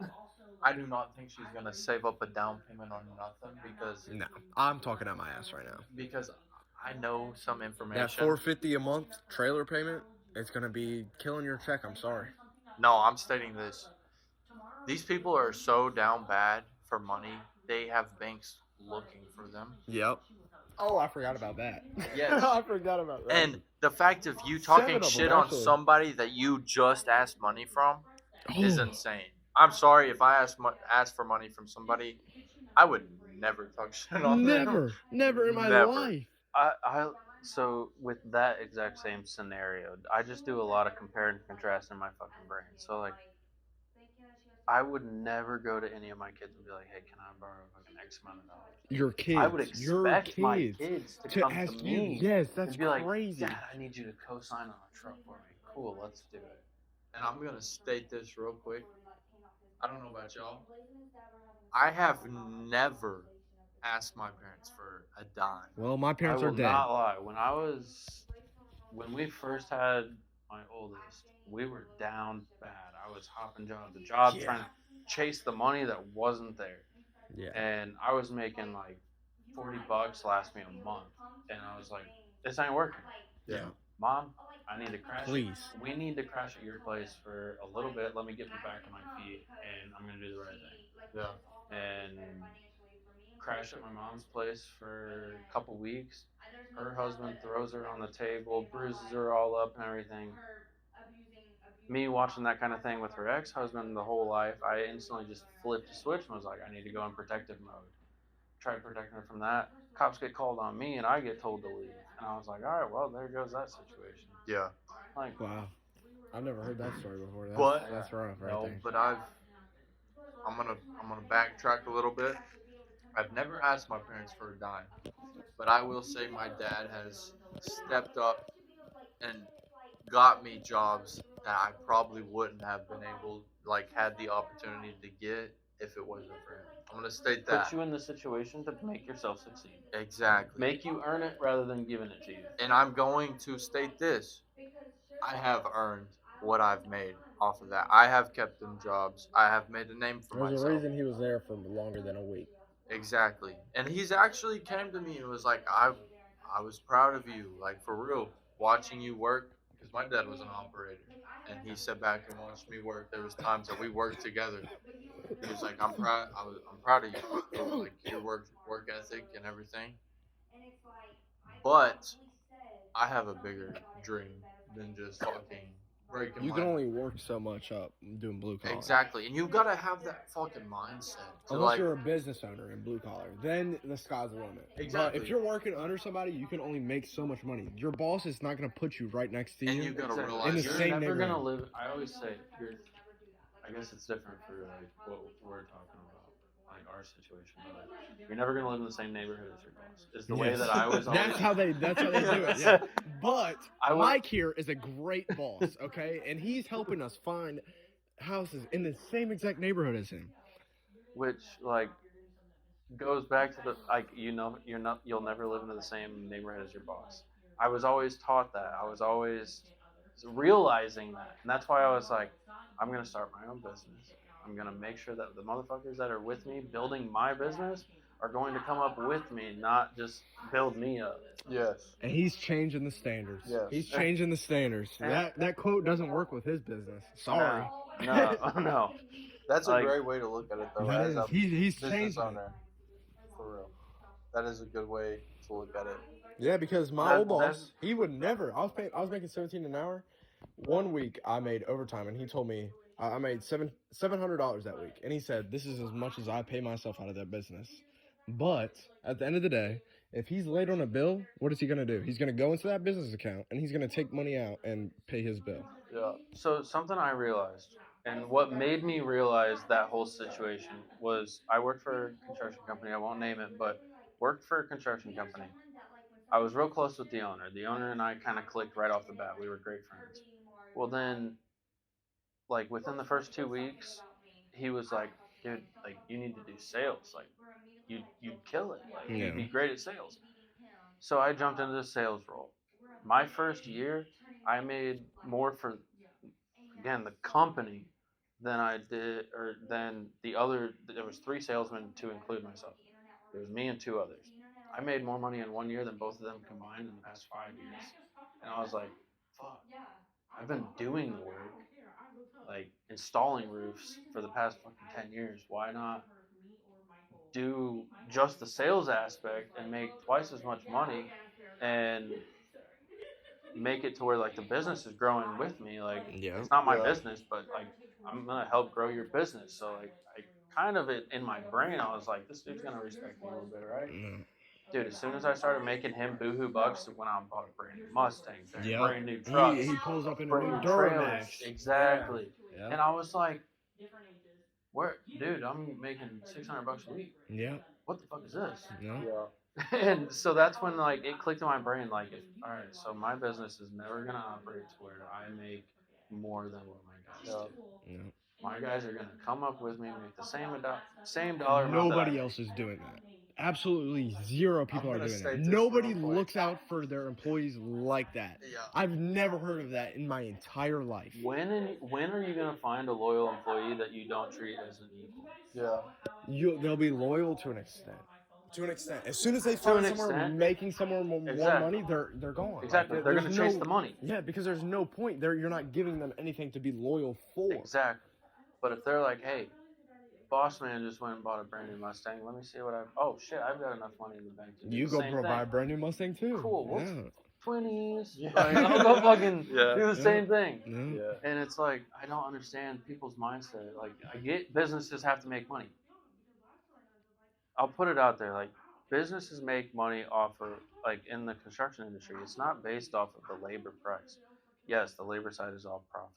I do not think she's gonna save up a down payment on nothing No, I'm talking out my ass right now. because I know some information. That $450 a month trailer payment, it's gonna be killing your check. I'm sorry. No, I'm stating this. These people are so down bad for money. They have banks looking for them. Yep. Oh, I forgot about that. Yes. I forgot about that. And the fact of you 7 talking of them, shit on actually. somebody that you just asked money from is Oh. insane. I'm sorry if I asked for money from somebody, I would never talk shit on them. Never in my Never. life. So with that exact same scenario, I just do a lot of compare and contrast in my fucking brain. So like, I would never go to any of my kids and be like, "Hey, can I borrow fucking X amount of dollars?" Your kids. I would your expect my kids kids to to come ask to you. me Yes, that's and be like, crazy. "Dad, I need you to co-sign on a truck for me." Cool, let's do it. And I'm gonna state this real quick. I don't know about y'all. I have never asked my parents for a dime. Well, my I parents are will dead. not lie. When we first had my oldest, we were down bad. I was hopping job to job Yeah. trying to chase the money that wasn't there. Yeah. And I was making like $40 last me a month. And I was like, this ain't working. Yeah. Mom, I need to crash. Please. We need to crash at your place for a little bit. Let me get back on my feet, and I'm gonna do the right thing. Yeah. And crash at my mom's place for a couple weeks. Her husband throws her on the table, bruises her all up and everything. Me watching that kind of thing with her ex-husband the whole life, I instantly just flipped a switch and was like, I need to go in protective mode. Tried protecting her from that. Cops get called on me and I get told to leave. And I was like, all right, well, there goes that situation. Yeah. Like, Wow. I've never heard that story before. But- That's rough right No, there. But I'm gonna backtrack a little bit. I've never asked my parents for a dime, but I will say my dad has stepped up and got me jobs that I probably wouldn't have been able, had the opportunity to get if it wasn't for him. I'm gonna state that. put you in the situation to make yourself succeed. Exactly. Make you earn it rather than giving it to you. And I'm going to state this. I have earned what I've made off of that. I have kept them jobs. I have made a name for There's myself. a reason he was there for longer than a week. Exactly. And he's actually came to me and was like, I was proud of you, for real, watching you work, because my dad was an operator. And he sat back and watched me work. There was times that we worked together. He was like, I'm proud of you. Your work ethic and everything. But I have a bigger dream than just fucking breaking You my... can only work so much up doing blue collar. Exactly. And you gotta have that fucking mindset to Unless you're a business owner in blue collar, then the sky's the limit. Exactly. But if you're working under somebody, you can only make so much money. Your boss is not going to put you right next to you. And you gotta Exactly. realize In the You're same never neighborhood. gonna live. I always say, I guess it's different for what we're talking about, our situation. But you're never gonna live in the same neighborhood as your boss. Is the way Yes. that I was. Always, That's how they do it. Yeah. But I would- Mike here is a great boss, okay, and he's helping us find houses in the same exact neighborhood as him. which goes back to the you'll never live in the same neighborhood as your boss. I was always taught that. I was always realizing that, and that's why I was like, I'm gonna start my own business. I'm gonna make sure that the motherfuckers that are with me building my business are going to come up with me, not just build me up. Yes. And he's changing the standards. Yes. He's changing the standards. That quote doesn't work with his business. Sorry. No. That's a Like- great way to look at it, though. That As is, a he's business changing it. owner, for real. That is a good way to look at it. Yeah, because my That- old boss, that's- he would never. I was making 17 an hour. 1 week I made overtime, and he told me I made $700 that week, and he said this is as much as I pay myself out of that business. But at the end of the day, if he's late on a bill, what is he gonna do? He's gonna go into that business account and he's gonna take money out and pay his bill. Yeah. So something I realized, and what made me realize that whole situation was I worked for a construction company. I won't name it, but worked for a construction company. I was real close with the owner. The owner and I kind of clicked right off the bat. We were great friends. Well, then, within the first 2 weeks, he was like, dude, you need to do sales. You'd kill it. You'd be great at sales. So I jumped into the sales role. My first year, I made more for, again, the company than I did, or than the other. There was 3 salesmen to include myself. There was me and 2 others. I made more money in 1 year than both of them combined in the past 5 years. And I was like, fuck, I've been doing the work, installing roofs for the past fucking 10 years. Why not do just the sales aspect and make twice as much money and make it to where the business is growing with me? Yeah. It's not my Yeah. business, but I'm gonna help grow your business. So I kind of in my brain I was like, this dude's gonna respect me a little bit, right? No. Dude, as soon as I started making him boohoo bucks, went out and bought a brand new Mustang, Yeah. brand new trucks, He pulls up in a brand new new trailers. Duramax. Exactly. Yeah. And I was like, where, dude, I'm making $600 a week. Yeah. What the fuck is this? No. Yeah. And so that's when it clicked in my brain, all right, so my business is never gonna operate to where I make more than what my guys do. No. My guys are gonna come up with me, make the same dollar amount. Nobody else is doing that. Absolutely zero people I'm are gonna doing state that. this Nobody real quick. looks out for their employees like that. Yeah. I've never heard of that in my entire life. When are you gonna find a loyal employee that you don't treat as an equal? Yeah. They'll be loyal to an extent. To an extent, as soon as they To an find somewhere extent. making somewhere more Exactly. money, they're gone. Exactly. Like, They're there's going to chase no- the money. Yeah, because there's no point there. You're not giving them anything to be loyal for. Exactly. But if they're like, hey, boss man just went and bought a brand new Mustang. Let me see what oh shit, I've got enough money in the bank to do You the go same buy a thing. brand new Mustang too. Cool. We'll Yeah. 20s. Yeah. Like, I'll go fucking Yeah. do the same thing. Yeah. Yeah. And it's like, I don't understand people's mindset. Like, I get businesses have to make money. I'll put it out there. Like, businesses make money off of, like, in the construction industry. It's not based off of the labor price. Yes, the labor side is all profit.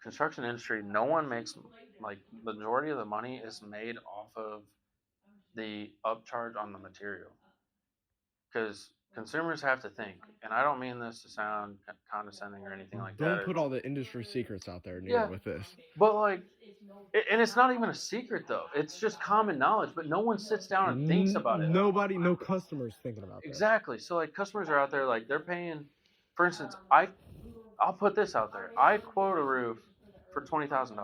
Construction industry, no one makes, like, majority of the money is made off of the upcharge on the material. Because consumers have to think, and I don't mean this to sound condescending or anything like that. Don't put all the industry secrets out there, Neil, Yeah. with this. But like, and it's not even a secret though. It's just common knowledge, but no one sits down and thinks about it. Nobody, no customers thinking about that. Exactly. So like, customers are out there like they're paying. For instance, I'll put this out there. I quote a roof for $20,000.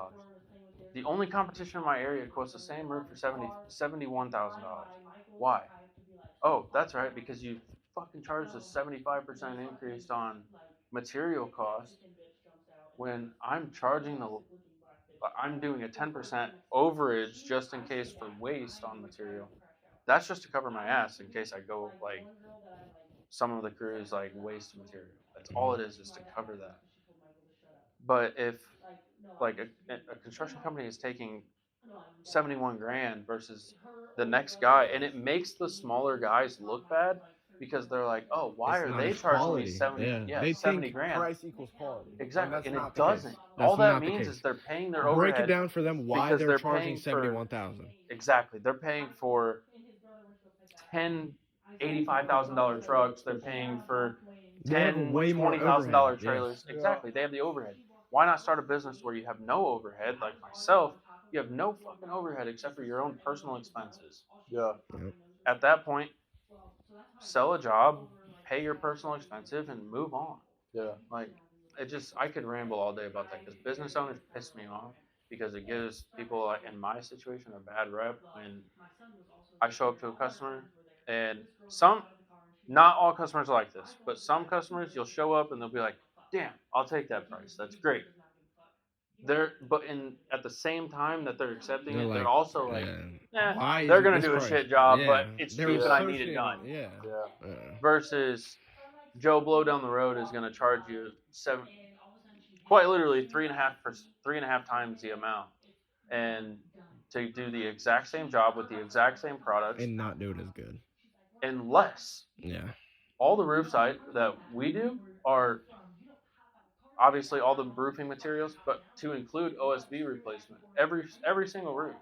The only competition in my area quotes the same roof for $71,000. Why? Oh, that's right, because you fucking charged a 75% increase on material cost when I'm doing a 10% overage just in case for waste on material. That's just to cover my ass in case I go like some of the crews like waste material. That's all it is to cover that. But if like a construction company is taking 71 grand versus the next guy, and it makes the smaller guys look bad because they're like, oh, why It's are not they as charging quality. me 70? Yeah, They 70 think grand. price equals quality. Exactly, and that's it not the doesn't. case. All That's that not the means case. is they're paying their Break overhead. it down for them why because they're they're charging paying for- 71,000. Exactly, they're paying for 10 $85,000 trucks. They're paying for They have 10 way more $20,000 overhead, trailers. yes. Exactly, they have the overhead. Why not start a business where you have no overhead, like myself? You have no fucking overhead except for your own personal expenses. Yeah. At that point, sell a job, pay your personal expenses, and move on. Yeah. Like, I could ramble all day about that because business owners piss me off because it gives people like, in my situation a bad rep when I show up to a customer and not all customers are like this, but some customers you'll show up and they'll be like, damn, I'll take that price. That's great. At the same time that they're accepting They're it, like, they're also like, Why is they're it gonna this do a price? shit job, Yeah. but it's They're cheap and I need it associated- done. Yeah. Yeah. Versus Joe Blow down the road is gonna charge you quite literally three and a half times the amount, and to do the exact same job with the exact same products And not do it as good. and less. Yeah. All the roof side that we do are obviously all the roofing materials, but to include OSB replacement. Every single roof.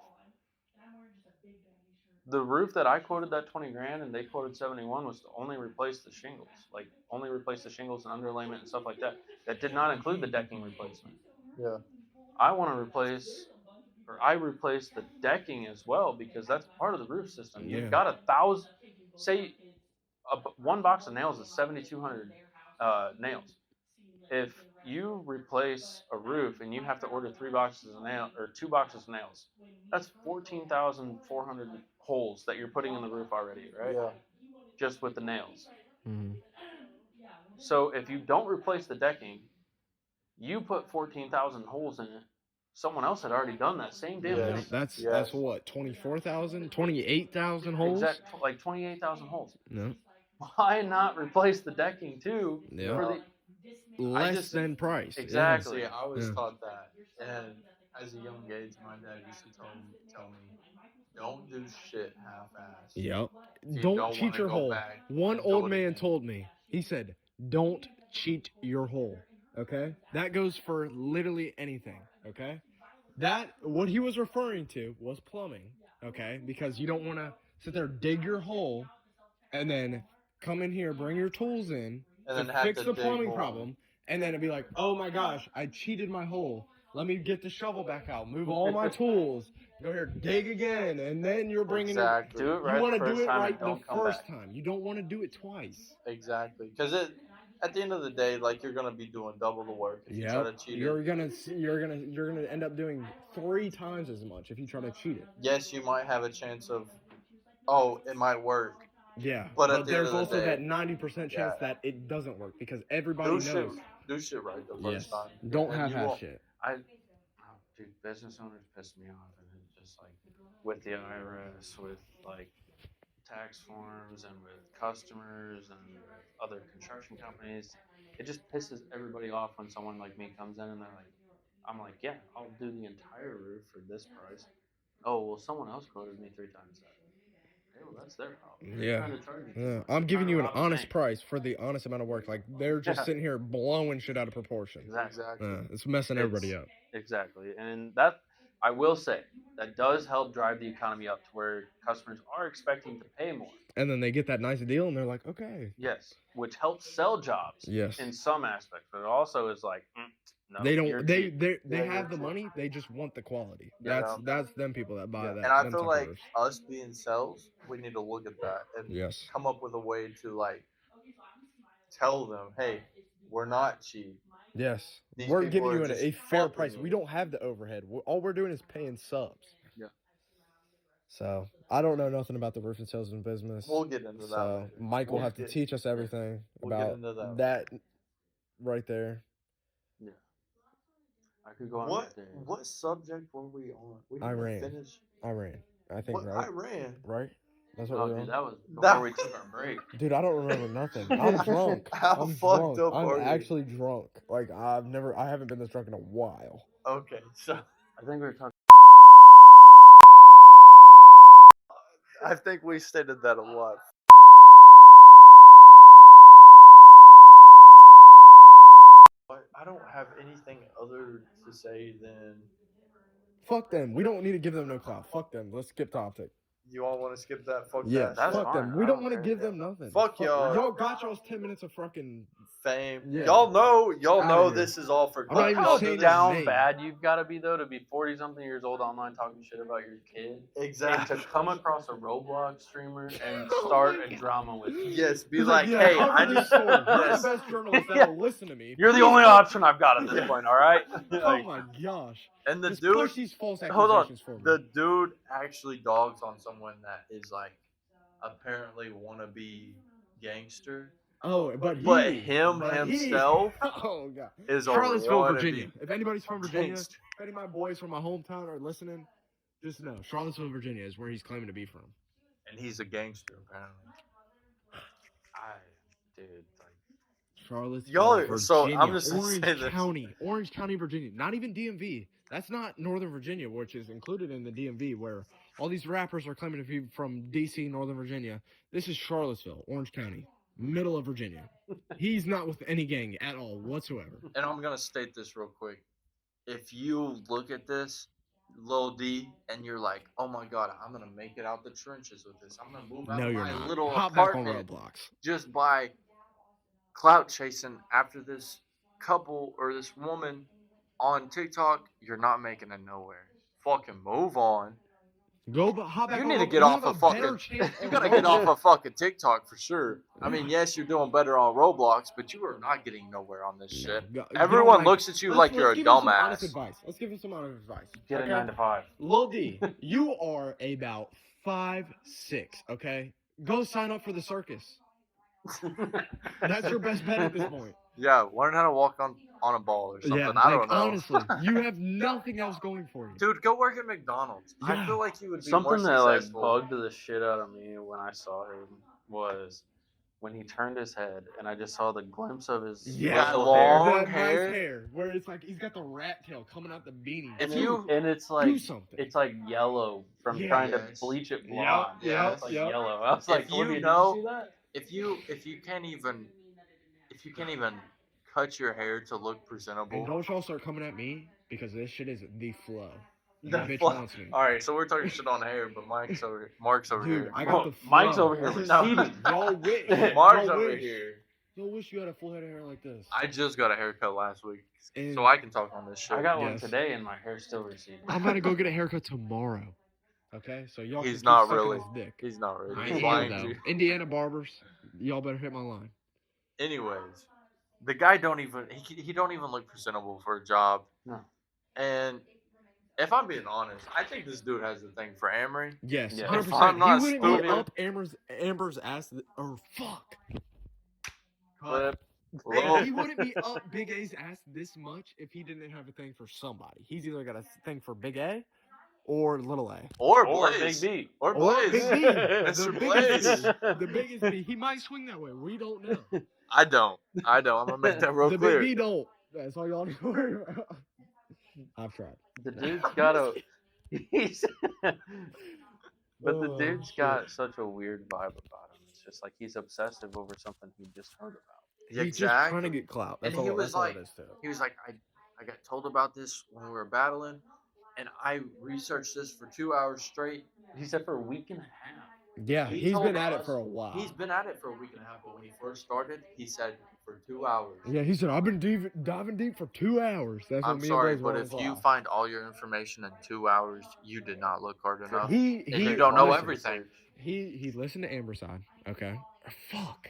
The roof that I quoted that 20 grand and they quoted 71 was to only replace the shingles. Like only replace the shingles and underlayment and stuff like that. That did not include the decking replacement. Yeah. I replaced the decking as well because that's part of the roof system. You've Yeah. got 1,000, say one box of nails is 7,200 nails. If you replace a roof and you have to order 2 boxes of nails, that's 14,400 holes that you're putting in the roof already, right? Yeah. Just with the nails. Mm-hmm. So if you don't replace the decking, you put 14,000 holes in it. Someone else had already done that same damn Yeah. thing. That's Yes. what, 24,000, 28,000 holes? Like 28,000 holes. No. Why not replace the decking too? Yeah. For the, Less than price. Exactly. See, I was Yeah. taught that, and as a young age, my dad used to tell me, don't do shit half-assed. Yep. You Don't don't cheat wanna your go hole. back One and do old it man again. told me, he said, don't cheat your hole. Okay? That goes for literally anything. Okay? What he was referring to was plumbing. Okay? Because you don't want to sit there, dig your hole, and then come in here, bring your tools in, And then to have fix to the dig plumbing more. problem, and then it'd be like, oh my gosh, I cheated my hole. Let me get the shovel back out, move all my tools, go here, dig again, and then you're bringing Exactly. do it it. right You want the to do first it time right and don't the come first back. time. You don't want to do it twice. Exactly. Because at the end of the day, like, you're gonna be doing double the work if you try to cheat You're it. gonna end up doing 3 times as much if you try to cheat it. Yes, you might have a chance of oh, it might work. Yeah, But but at the there's end of the also that day, 90% chance yeah. that it doesn't work because everybody do shit, knows. do shit right the Yes, first time. don't and have you half won't. shit. Dude, business owners piss me off, and it's just like with the IRS, with like tax forms, and with customers, and with other construction companies. It just pisses everybody off when someone like me comes in and they're like, I'm like, yeah, I'll do the entire roof for this price. Oh, well, someone else quoted me 3 times that. Okay, well, that's their problem. They're Yeah. trying to charge you too Yeah, much. I'm They're giving trying you to an rob the honest bank. price for the honest amount of work. Like they're just Yeah. sitting here blowing shit out of proportion. Exactly. It's messing everybody up. Exactly. And that, I will say, that does help drive the economy up to where customers are expecting to pay more. And then they get that nice deal, and they're like, okay. Yes, which helps sell jobs Yes. in some aspects, but it also is like, no, They you're don't. They cheap. they Yeah, have you're the cheap. money. They just want the quality. Yeah. That's them people that buy Yeah. that. And I them feel type of like roofs. us being sales, we need to look at that and Yes. come up with a way to like tell them, hey, we're not cheap. Yes. These We're people giving are you just a fair fucking price. you. We don't have the overhead. All we're doing is paying subs. Yeah. So I don't know nothing about the roofing salesman business. We'll get into that. So later. Mike will We'll have to get- teach us everything we'll get about into that. that right there. Yeah. I could go on What for days. what subject were we on? We didn't Iran. finish. Iran. I think What right. Iran? Right? That's what Oh, we're dude, on. that was before That- we took our break. Dude, I don't remember nothing. I'm drunk. How I'm fucked drunk. up I'm are you? actually drunk. Like I haven't been this drunk in a while. Okay, so I think we were talking. I think we stated that a lot. But I don't have anything other to say than Fuck them. We don't need to give them no clout. Fuck them. Let's skip topic. you all want to skip that. Fuck Yeah, that. That's fuck fine. them. We I don't don't want to care. give them nothing. Fuck y'all. Y'all got y'all's 10 minutes of fucking. Fame. Yeah. Y'all know Outta here. this is all for. I'm not even How saying their down name. bad you've got to be though to be 40-something years old online talking shit about your kid, and Exactly. to come across a Roblox streamer and Oh start my a God. drama with you. Yes, be He's like, yeah, hey, cover I this just. story. You're Yes. the best journalist Yeah. that'll listen to me. You're the Please only don't- option I've got at this Yeah. point. All right. Oh Like, my gosh. And the Just dude, push these false hold on, accusations for me. the dude actually dogs on someone that is like apparently wannabe gangster. but him he- himself Oh god. is a Charlottesville, wannabe Virginia. If anybody's from Virginia, if gangster. any of my boys from my hometown are listening, just know Charlottesville, Virginia is where he's claiming to be from. And he's a gangster apparently. dude, like, Charlottesville, Y'all are- Virginia. so I'm just gonna Orange say this. Orange County, Virginia. Not even DMV. That's not Northern Virginia, which is included in the DMV, where all these rappers are claiming to be from DC, Northern Virginia. This is Charlottesville, Orange County, middle of Virginia. He's not with any gang at all whatsoever. And I'm gonna state this real quick. If you look at this, Lil D, and you're like, oh my god, I'm gonna make it out the trenches with this. I'm gonna move out No, of you're my not. little Hop back on apartment Roblox. just by clout chasing after this couple or this woman on TikTok, you're not making it nowhere. Fucking move on. Go, but hop back You on need to Roblox. get You off have of a better fucking. chance You on gotta get off Roblox. of fucking TikTok for sure. I mean, yes, you're doing better on Roblox, but you are not getting nowhere on this shit. Get on, Everyone like- looks at you let's- like you're a let's give him some honest dumbass. advice. Let's give him some honest advice. get a Okay? 9 to 5. Lil D, you are about 5'6", okay? Go sign up for the circus. That's your best bet at this point. Yeah, learn how to walk on a ball or something. Yeah, I like, don't know. honestly, you have nothing else going for you. Dude, go work at McDonald's. I Yeah. feel like you would be Something more that like successful. bugged the shit out of me when I saw him was when he turned his head and I just saw the glimpse of his Yeah, muscle long hair. that hair. nice hair, where it's like he's got the rat tail coming out the beanie. If And you- and it's do like something. it's like yellow from Yeah. trying to Yes. bleach it Yep, blonde. yep, It's like yep. yellow. I was If like, you Olivia, know- did you see that? If you can't even cut your hair to look And presentable. don't y'all start coming at me because this shit is the flow. The That bitch flow. wants me. All right, so we're talking shit on hair, but Mark's over Dude, here. I got the flow. Mike's over here No. receding. Y'all wish. Mark's y'all over wish. here. Y'all wish you had a full head of hair like this. I just got a haircut last week, And so I can talk on this shit. I got one Yes. today and my hair's still receding. I'm gonna go get a haircut tomorrow. Okay, so y'all. He's can keep not sucking really. his dick. He's not ready. I He's am, lying though. to you. Indiana barbers, y'all better hit my line. Anyways, the guy don't even he don't even look presentable for a job. No. And If I'm being honest, I think this dude has a thing for Amory. Yes, Yeah. 100%. If I'm not he wouldn't be stupid- up Amber's ass. Or fuck. Flip. Lil- He wouldn't be up Big A's ass this much if he didn't have a thing for somebody. He's either got a thing for Big A or Little A. or Or Blaze. Big B. Or Or Blaze. Big B. Mr. The Blaze. the biggest B. He might swing that way. We don't know. I don't. I'm gonna make that real The clear. Big B don't. That's all y'all need to worry about. I've tried. The dude's got a. He's. But the Oh, dude's shit. got such a weird vibe about him. It's just like he's obsessive over something he just heard about. He's just trying to get clout. That's And he all, was that's all like- it is to it. He was like, I got told about this when we were battling, and I researched this for 2 hours straight. He said for a week and a half. Yeah, He he's told been at it us- for a while. He's been at it for a week and a half, but when he first started, he said for 2 hours. Yeah, he said, I've been diving deep for 2 hours. That's what I'm me sorry, and Blaze but were if on you live. find all your information in 2 hours, you did not look hard enough. He and you don't know honestly, everything. He listened to Amber's side, okay? Fuck.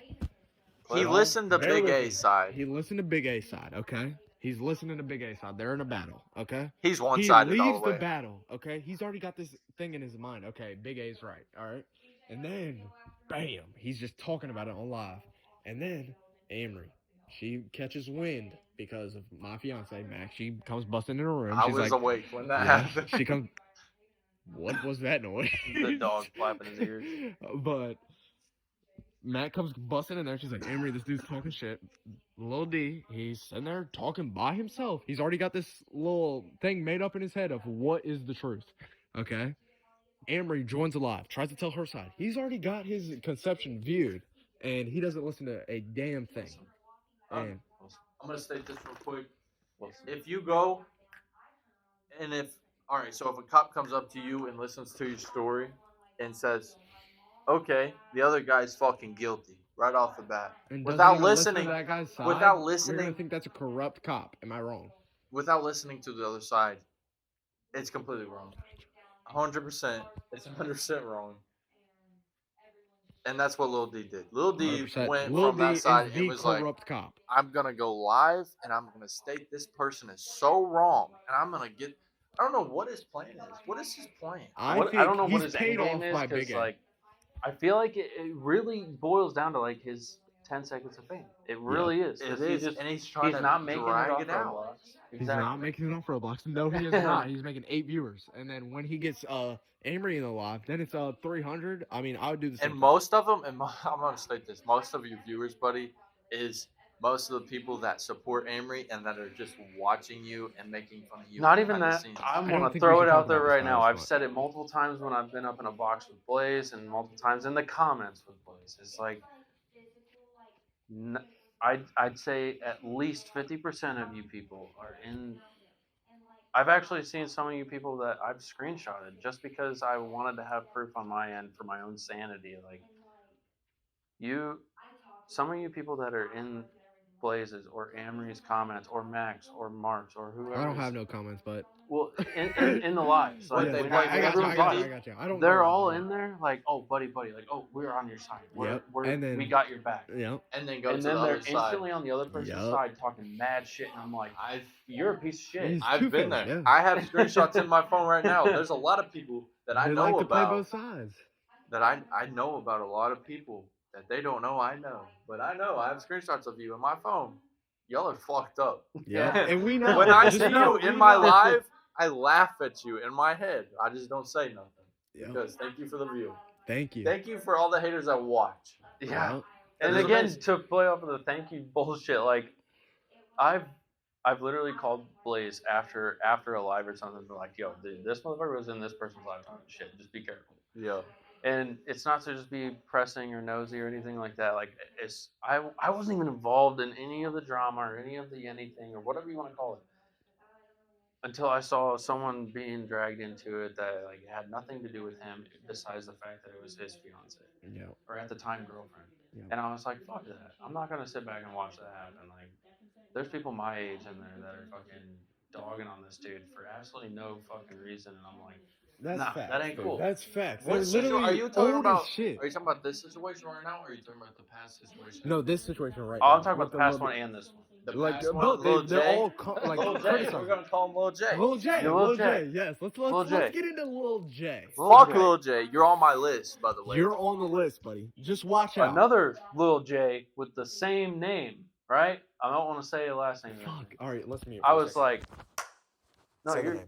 He Well, listened to bear Big with me. A's side. He listened to Big A side, okay? He's listening to Big A side. They're in a battle, okay? He's He one-sided all leaves the way. the battle, okay? He's already got this thing in his mind. Okay, Big A's right, all right? And then, bam, he's just talking about it on live. And then, Amory, she catches wind because of my fiance, Max. She comes busting in her room. I She's was like, awake when that yeah, happened. she comes. What was that noise? The dog flapping his ears. But Matt comes busting in there. She's like, Amory, this dude's talking shit. Lil D, he's sitting there talking by himself. He's already got this little thing made up in his head of what is the truth. Okay? Amory joins alive, tries to tell her side. He's already got his conception viewed, and he doesn't listen to a damn thing. And I'm gonna state this real quick. If you go, and if so if a cop comes up to you and listens to your story and says, "Okay, the other guy's fucking guilty," right off the bat, doesn't without even listen to listening, that guy's side, without you're gonna listening, think that's a corrupt cop. Am I wrong? without listening to the other side, it's completely wrong. 100%, it's 100% wrong. And that's what Lil D did. Lil D 100%. went Lil from D that is side the and was like, corrupt cop. I'm gonna go live and I'm gonna state this person is so wrong, and I'm gonna get. I don't know what his plan is. What is his plan? I I don't know what he's his paid end game off is by because Big A. like I feel like it really boils down to like his 10 seconds of fame. It really is. It 'cause is, He just, and he's trying he's to not making drag it it off out. Roblox. He's Exactly. not making it on Roblox. No, he is not. He's making 8 viewers, and then when he gets Amory in the live, then it's 300. I mean, I would do the same. And thing. most of them, I'm gonna state this: most of your viewers, buddy, is most of the people that support Amory and that are just watching you and making fun of you. Not even behind the that. scenes. I don't want to think throw we it should talk out there about this right guy now. as I've much. said it multiple times when I've been up in a box with Blaze, and multiple times in the comments with Blaze. It's like, I'd say at least 50% of you people are in. I've actually seen some of you people that I've screenshotted just because I wanted to have proof on my end for my own sanity. Like, some of you people that are in Blaze's or Amory's comments or Max or Mark's or whoever. I don't have no comments, but Well, in the live. So What like, they when play, I got you. everyone's I got live, you. I got you. I don't. they're know all them, in there like, oh, buddy, like, oh, we're on your side. Yep. We're, And then- we got your back. Yep. and then go And to then the they're other side. instantly on the other person's Yup. side talking mad shit, and I'm like, I've you're a piece of shit. He's I've been two-faced, there. yeah. I have screenshots in my phone right now. There's a lot of people that I They know like to play about. both sides. That I know about a lot of people that they don't know I know. But I know I have screenshots of you in my phone. Y'all are fucked up. Yeah, and we know. When I Just see know, you we in my know. live, I laugh at you in my head. I just don't say nothing. Yeah. Because thank you for the view. Thank you. Thank you for all the haters that watch. Yeah. Yep. And It is again, amazing. to play off of the thank you bullshit, like I've literally called Blaze after a live or something, and been like, yo, dude, this motherfucker was in this person's live talking shit. Just be careful. Yeah. And it's not to just be pressing or nosy or anything like that. Like I wasn't even involved in any of the drama or any of the anything or whatever you want to call it. Until I saw someone being dragged into it that like had nothing to do with him besides the fact that it was his fiance Yeah. or at the time girlfriend. Yeah. And I was like, fuck that. I'm not gonna sit back and watch that happen. Like there's people my age in there that are fucking dogging on this dude for absolutely no fucking reason, and I'm like, That's Nah, facts. that ain't dude. cool. That's facts. What They're literally are you talking old about? as shit. Are you talking about this situation right now, or are you talking about the past situation? No, this situation right oh, now. I'm talking with about the past little- one and this one. The Like, past one, both, Lil they're J. all like Lil J. criticizing. We're gonna call him Lil J. Lil J. Yeah, Lil Lil J. J. Yes. Lil Let's J. get into Lil J. Fuck J. Lil J. You're on my list, by the way. You're on the list, buddy. Just watch out. Another Lil J with the same name, right? I don't want to say the last name. Fuck. All right, let's mute. I for a was second. like, no, Say the you're name.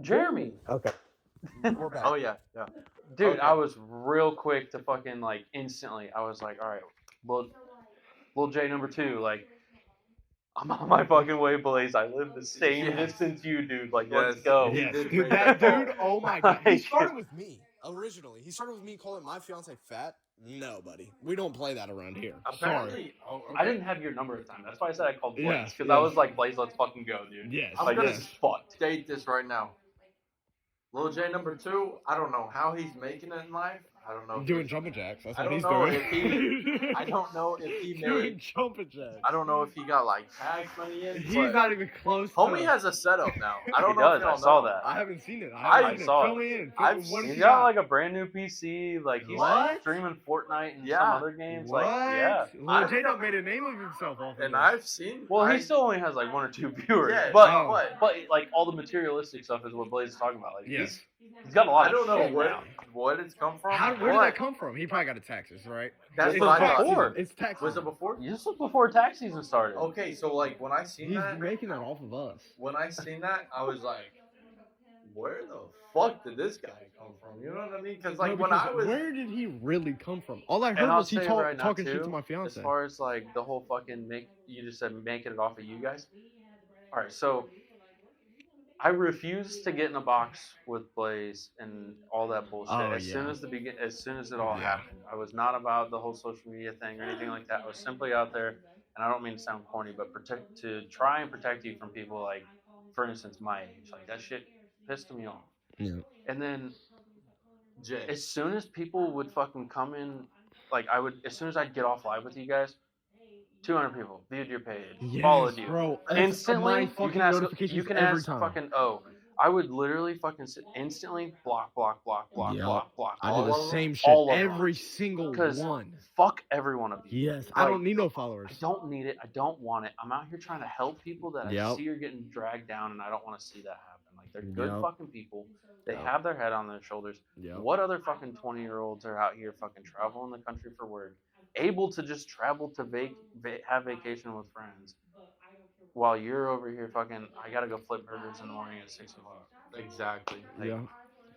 Jeremy. Okay. We're back. Oh yeah, yeah. Dude, Okay. I was real quick to fucking like instantly. I was like, all right, Lil J number 2, like, I'm on my fucking way, Blaze. I live the same Yes. distance you, dude. Like, Yes. let's go. He Yes, did dude, make that that dude, oh my god. He Like- started with me, originally. He started with me calling my fiance fat. No, buddy. We don't play that around here. Sorry. Apparently, oh, I okay. didn't have your number at the time. That's why I said I called Blaze. Yeah, Because yeah. I was like, Blaze, let's fucking go, dude. Yes. I'm Like, gonna this is fucked. state this right now. Lil J number 2, I don't know how he's making it in life. I don't know. if Doing he's- jumping jacks. That's I what don't he's know doing. if I don't know if he doing made. jumping jacks. I don't know if he got like tax money in. He's but not even close. Homie to has a setup now. I don't He know does, if y'all I saw know. that. I haven't seen it. I haven't seen saw it. Fill it. me in. I've What He's has he got like a brand new PC. Like, he's What? streaming Fortnite and Yeah. some other games. What? Like, yeah. Lil J done made a name of himself off of And this. I've seen. Well, he I- still only has like 1 or 2 viewers. Yeah, but Oh. but like all the materialistic stuff is what Blaze is talking about. Like, Yes. he's got a lot I of don't know shit now. what it's come from. Where did but that come from? He probably got a taxes, right? That's It's what I thought. before. It's taxes. Was it before? This was before tax season started. Okay, so like when I seen He's that, making that off of us. when I seen that, I was like, where the fuck did this guy come from? You know what I mean? Because like No, when because I was, where did he really come from? All I heard And I'll was he say it talk, right now, talking too, shit to my As fiance. far as like the whole fucking you just said making it off of you guys. All right, so I refused to get in a box with Blaze and all that bullshit. Oh, as soon yeah. as soon as it all Yeah. happened, I was not about the whole social media thing or anything like that. I was simply out there, and I don't mean to sound corny, but to try and protect you from people like, for instance, my age. Like, that shit pissed me off. Yeah. And then Jay, as soon as people would fucking come in, like as soon as I'd get off live with you guys, 200 people viewed your page, Yes, followed you. bro. Instantly, My you fucking can ask, notifications you can every ask time. fucking, I would literally fucking instantly block, Yeah. block. I all do the of them. same shit. all of them. Every single 'Cause- one. Fuck every one of you. Yes. I like, don't need no I followers. don't need it. I don't want it. I'm out here trying to help people that I Yep. see are getting dragged down, and I don't want to see that happen. Like, they're good Yep. fucking people. They Yep. have their head on their shoulders. Yeah. What other fucking 20-year-olds are out here fucking traveling the country for work, able to just travel to have vacation with friends, while you're over here fucking, I gotta go flip burgers in the morning at 6 o'clock. exactly. Like, Yeah.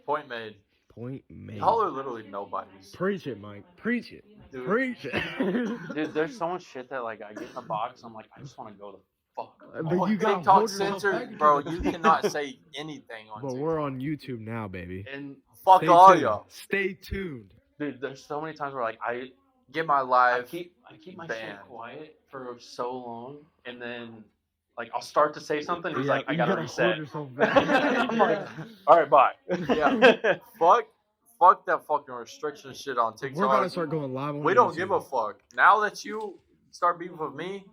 Point made. Point made. Y'all are literally nobodies. Preach it, Mike. Preach it. Dude. Preach it. Dude, there's so much shit that like I get in the box, I'm like, I just want to go the fuck. But you gotta TikTok hold yourself censored, back bro. because- You cannot say anything on But TikTok. we're on YouTube now, baby. And Fuck Stay all tuned. y'all. Stay tuned. dude, there's so many times where like I Get my live. keep my banned. shit quiet for so long, and then like I'll start to say something, he's Yeah, like, I you gotta hold reset. yourself back. I'm like, all right, bye. Yeah. Fuck that fucking restriction shit on TikTok. We're about to start going live on We don't YouTube. give a fuck. Now that you start beefing with me,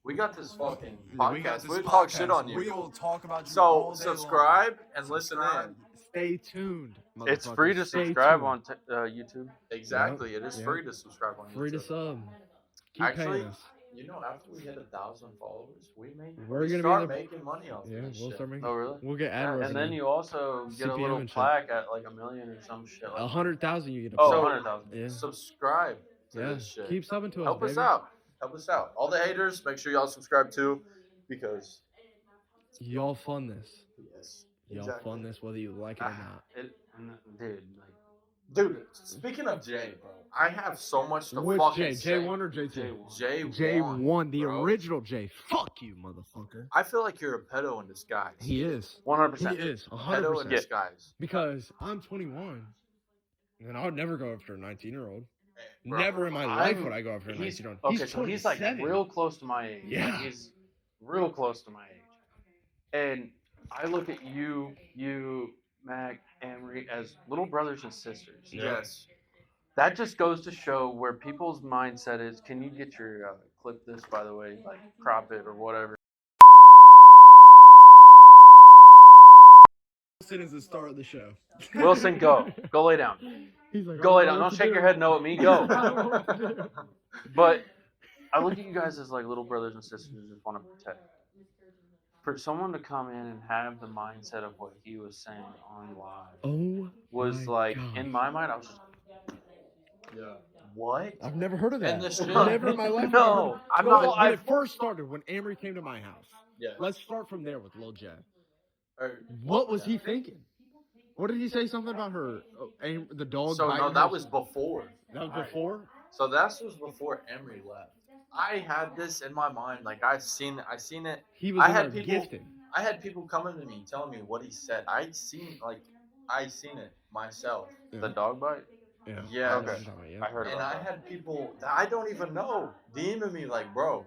we got this fucking podcast. We got this We'll talk podcast. shit on you. We will talk about you So all day subscribe long. and listen Subscribe. in. Stay tuned. It's motherfuckers. free to Stay subscribe tuned. on YouTube. Exactly. It is Yeah. free to subscribe on Free to YouTube. sub. Keep Actually, paying us. you know, after we hit 1,000 followers, we We're gonna be start the- making money off Yeah, this we'll shit. start making. Oh really? We'll get ad Yeah, revenue. And then you also get a CPM little and shit. plaque at like 1 million or some shit. Like 100,000 you get a Oh, So- 100,000. yeah. Subscribe to Yeah. this shit. Keep subbing to us. Help us baby. out. Help us out. All the haters, make sure y'all subscribe too, because Y'all fund this. yes, Y'all exactly. fund this whether you like it or not. Dude, like Dude, speaking of Jay, bro, I have so much to Which fucking J? say. J1 or J2? J1, J1, the bro. original J. Fuck you, motherfucker. I feel like you're a pedo in disguise. He is. 100%. He is. Pedo 100%. in disguise. Because I'm 21. And I would never go after a 19-year-old. Bro, Never in my life I'm- would I go after a He's 19-year-old. okay, so he's like 27. real close to my age. Yeah. He's real close to my age. And I look at you, Mac, Amory as little brothers and sisters. Yes. That just goes to show where people's mindset is. Can you get your clip this, by the way, like crop it or whatever? Wilson is the star of the show. Wilson, go lay down. He's like, Go I lay don't down. know Don't what shake to your do. head no at me. Go. I don't know what to do. But I look at you guys as like little brothers and sisters who just want to protect. For someone to come in and have the mindset of what he was saying on live Oh, was my like, gosh. in my mind, I was just, Yeah. what? I've never heard of that. And the shit- Never in my life. No, I'm Well, not. when it first started, when Amory came to my house. Yeah. Let's start from there with Lil J. Or- What was he thinking? What did he say? Something about her, the dog? So no, biting that her? was before. That was before. So that was before Emery left. I had this in my mind, like I seen it. He was I in had there people- gifting. I had people coming to me telling me what he said. I seen it myself. The dog bite? Yeah. Yeah, I know okay. what you're talking about, yeah. I heard And about I that. had people that I don't even know DMing me like, bro,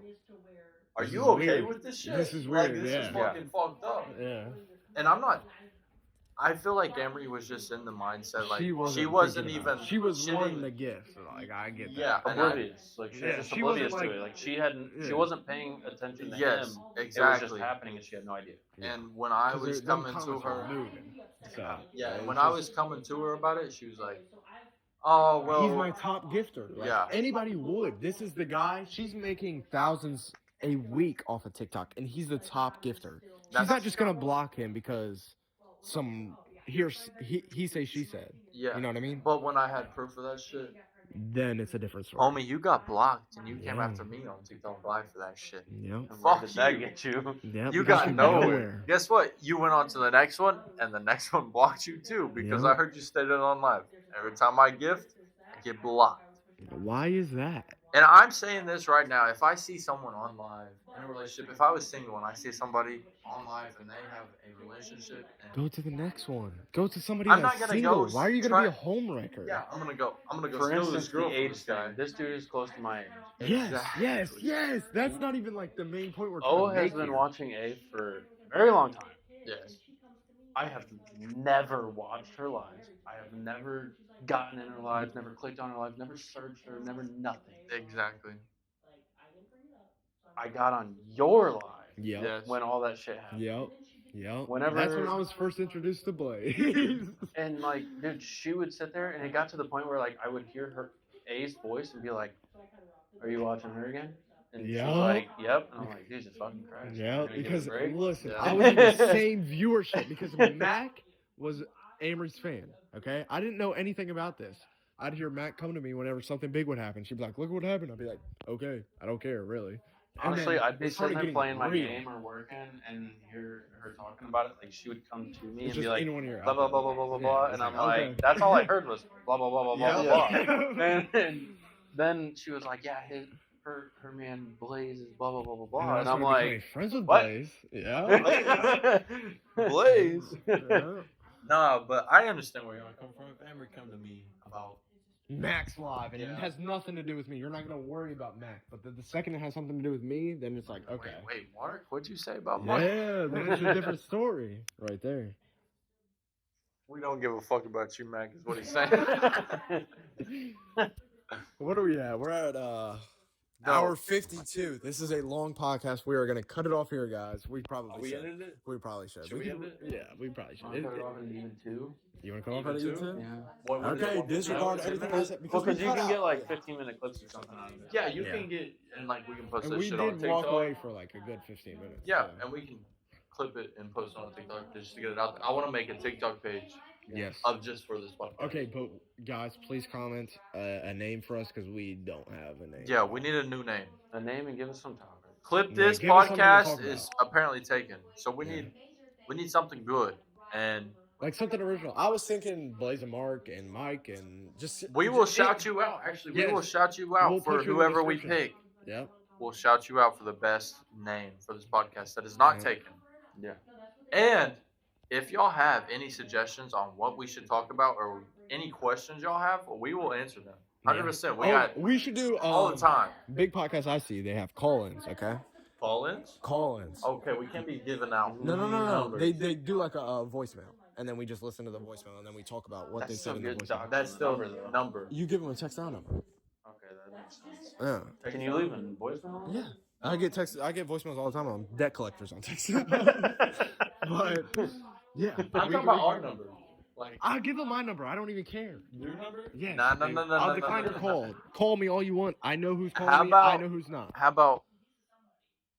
are This you is okay weird. with this shit? This is Like, weird, this is yeah. fucking fucked up. Yeah. And I'm not. I feel like Emery was just in the mindset like she wasn't thinking even. about it. She was didn't wanting even- the gift. So, like I get that. Yeah, and I- Oblivious. Like, she was Yeah, just she wasn't, oblivious to like- it. Like, she hadn't, she Yeah. wasn't paying attention to Yes, him. It was exactly. just happening and she had no idea. And when I 'Cause was them coming to comments were her, moving. So, yeah, it's when I just- was coming to her about it, she was like, "Oh well." he's my top gifter. Like, Yeah. anybody would. This is the guy. She's making thousands a week off of TikTok, and he's the top gifter. She's That's- not just gonna block him because some he say she said. Yeah. You know what I mean? But when I had proof of that shit, Then it's a different story. homie, you got blocked and you came Yeah. after me on TikTok Live for that shit. Yep. And where Fuck did that you. get you? Yep. You because got you're nowhere. Guess what? You went on to the next one, and the next one blocked you too because Yeah. I heard you stated it on live. Every time I gift, I get blocked. Why is that? And I'm saying this right now. If I see someone on live in a relationship, if I was single and I see somebody on live and they have a relationship, and Go to the next one. Go to somebody I'm that's not gonna single. go Why are you gonna be a try- home wrecker? yeah, I'm gonna go For steal instance, this girl the from age this guy. thing. This dude is close to my age. Yes, yes, Exactly. yes. That's not even like the main point we're trying O to has make been here. watching A for a very long time. Yes. I have never watched her lives. I have never gotten in her lives, never clicked on her lives, never searched her, never nothing. Exactly. I got on your live Yep. Yes. when all that shit happened. Yep. Yep. Whenever- That's when I was first introduced to Blaze. And like, dude, she would sit there, and it got to the point where like I would hear her A's voice and be like, "Are you watching her again?" And she's Yeah. like, "Yep." And I'm like, Jesus fucking Christ. Yeah, Can we give it a because break?" listen, Yeah. I was in the same viewership because Mac was Amory's fan. Okay, I didn't know anything about this. I'd hear Mac come to me whenever something big would happen. She'd be like, "Look what happened." I'd be like, "Okay, I don't care really." And Honestly, then I'd be it started sitting there getting playing my real. game or working and hear her talking about it. Like, she would come to me It's and just be like, in one ear, blah, out blah, the blah, other. blah, blah, blah, Yeah, blah. it's And I'm like, like, okay. that's all I heard was blah, blah, blah, blah, blah, blah, Yeah. blah. And then she was like, yeah, her man Blaze is blah, blah, blah, blah, blah. And I'm like, friends with what? Blaze. Yeah. Blaze. Yeah. No, but I understand where you're coming from. If Emery come to me about Mac's live, and Yeah. it has nothing to do with me. You're not gonna worry about Mac, but the second it has something to do with me, then it's like, okay, wait, Mark, what'd you say about Mark? yeah, then it's a different story right there. We don't give a fuck about you, Mac, is what he's saying. What are we at? We're at hour 52. This is a long podcast. We are gonna cut it off here, guys. We probably should. it? We probably should. Should we end it? Yeah, we probably should. Wanna cut it off in even two? You wanna come off Even at two? it too? Yeah. Okay, disregard everything I said Well, we because you cut can get out, like 15-minute clips or something out of it. Yeah, you Yeah. can get, and like we can post And this we shit on did TikTok. walk away for like a good 15 minutes. Yeah, so. and we can clip it and post it on TikTok just to get it out there. I want to make a TikTok page Yes. of just for this podcast. Okay, but guys, please comment a name for us because we don't have a name. Yeah, we need a new name. A name and give us some topics. Clip Yeah, this give us something to talk podcast about. is apparently taken, so we Yeah. need something good, and Like something original. I was thinking Blaze and Mark and Mike and just. we will just- shout you out. Actually, we Yes. will shout you out We'll for put you in the whoever we description. pick. Yep. We'll shout you out for the best name for this podcast that is not Yeah. taken. Yeah. And if y'all have any suggestions on what we should talk about or any questions y'all have, we will answer them. 100%. We got We should do all the time. Big podcast I see. They have call-ins. Okay. Call-ins? Call-ins. Okay, we can't be giving out. No. numbers. They do like a voicemail, and then we just listen to the voicemail, and then we talk about what That's they still said in the good, voicemail. Doc. That's still Number, though. number. You give them a text down number. Okay, that makes sense. Yeah. Can you leave a voicemail? Yeah. I get voicemails all the time on debt collectors on text. But yeah, I'm talking about our number. Like, I'll give him my number. I don't even care. Your number? Yeah. Nah, no, I'll no, decline no, your no. call. Call me all you want. I know who's calling How me. I about- know who's not. how about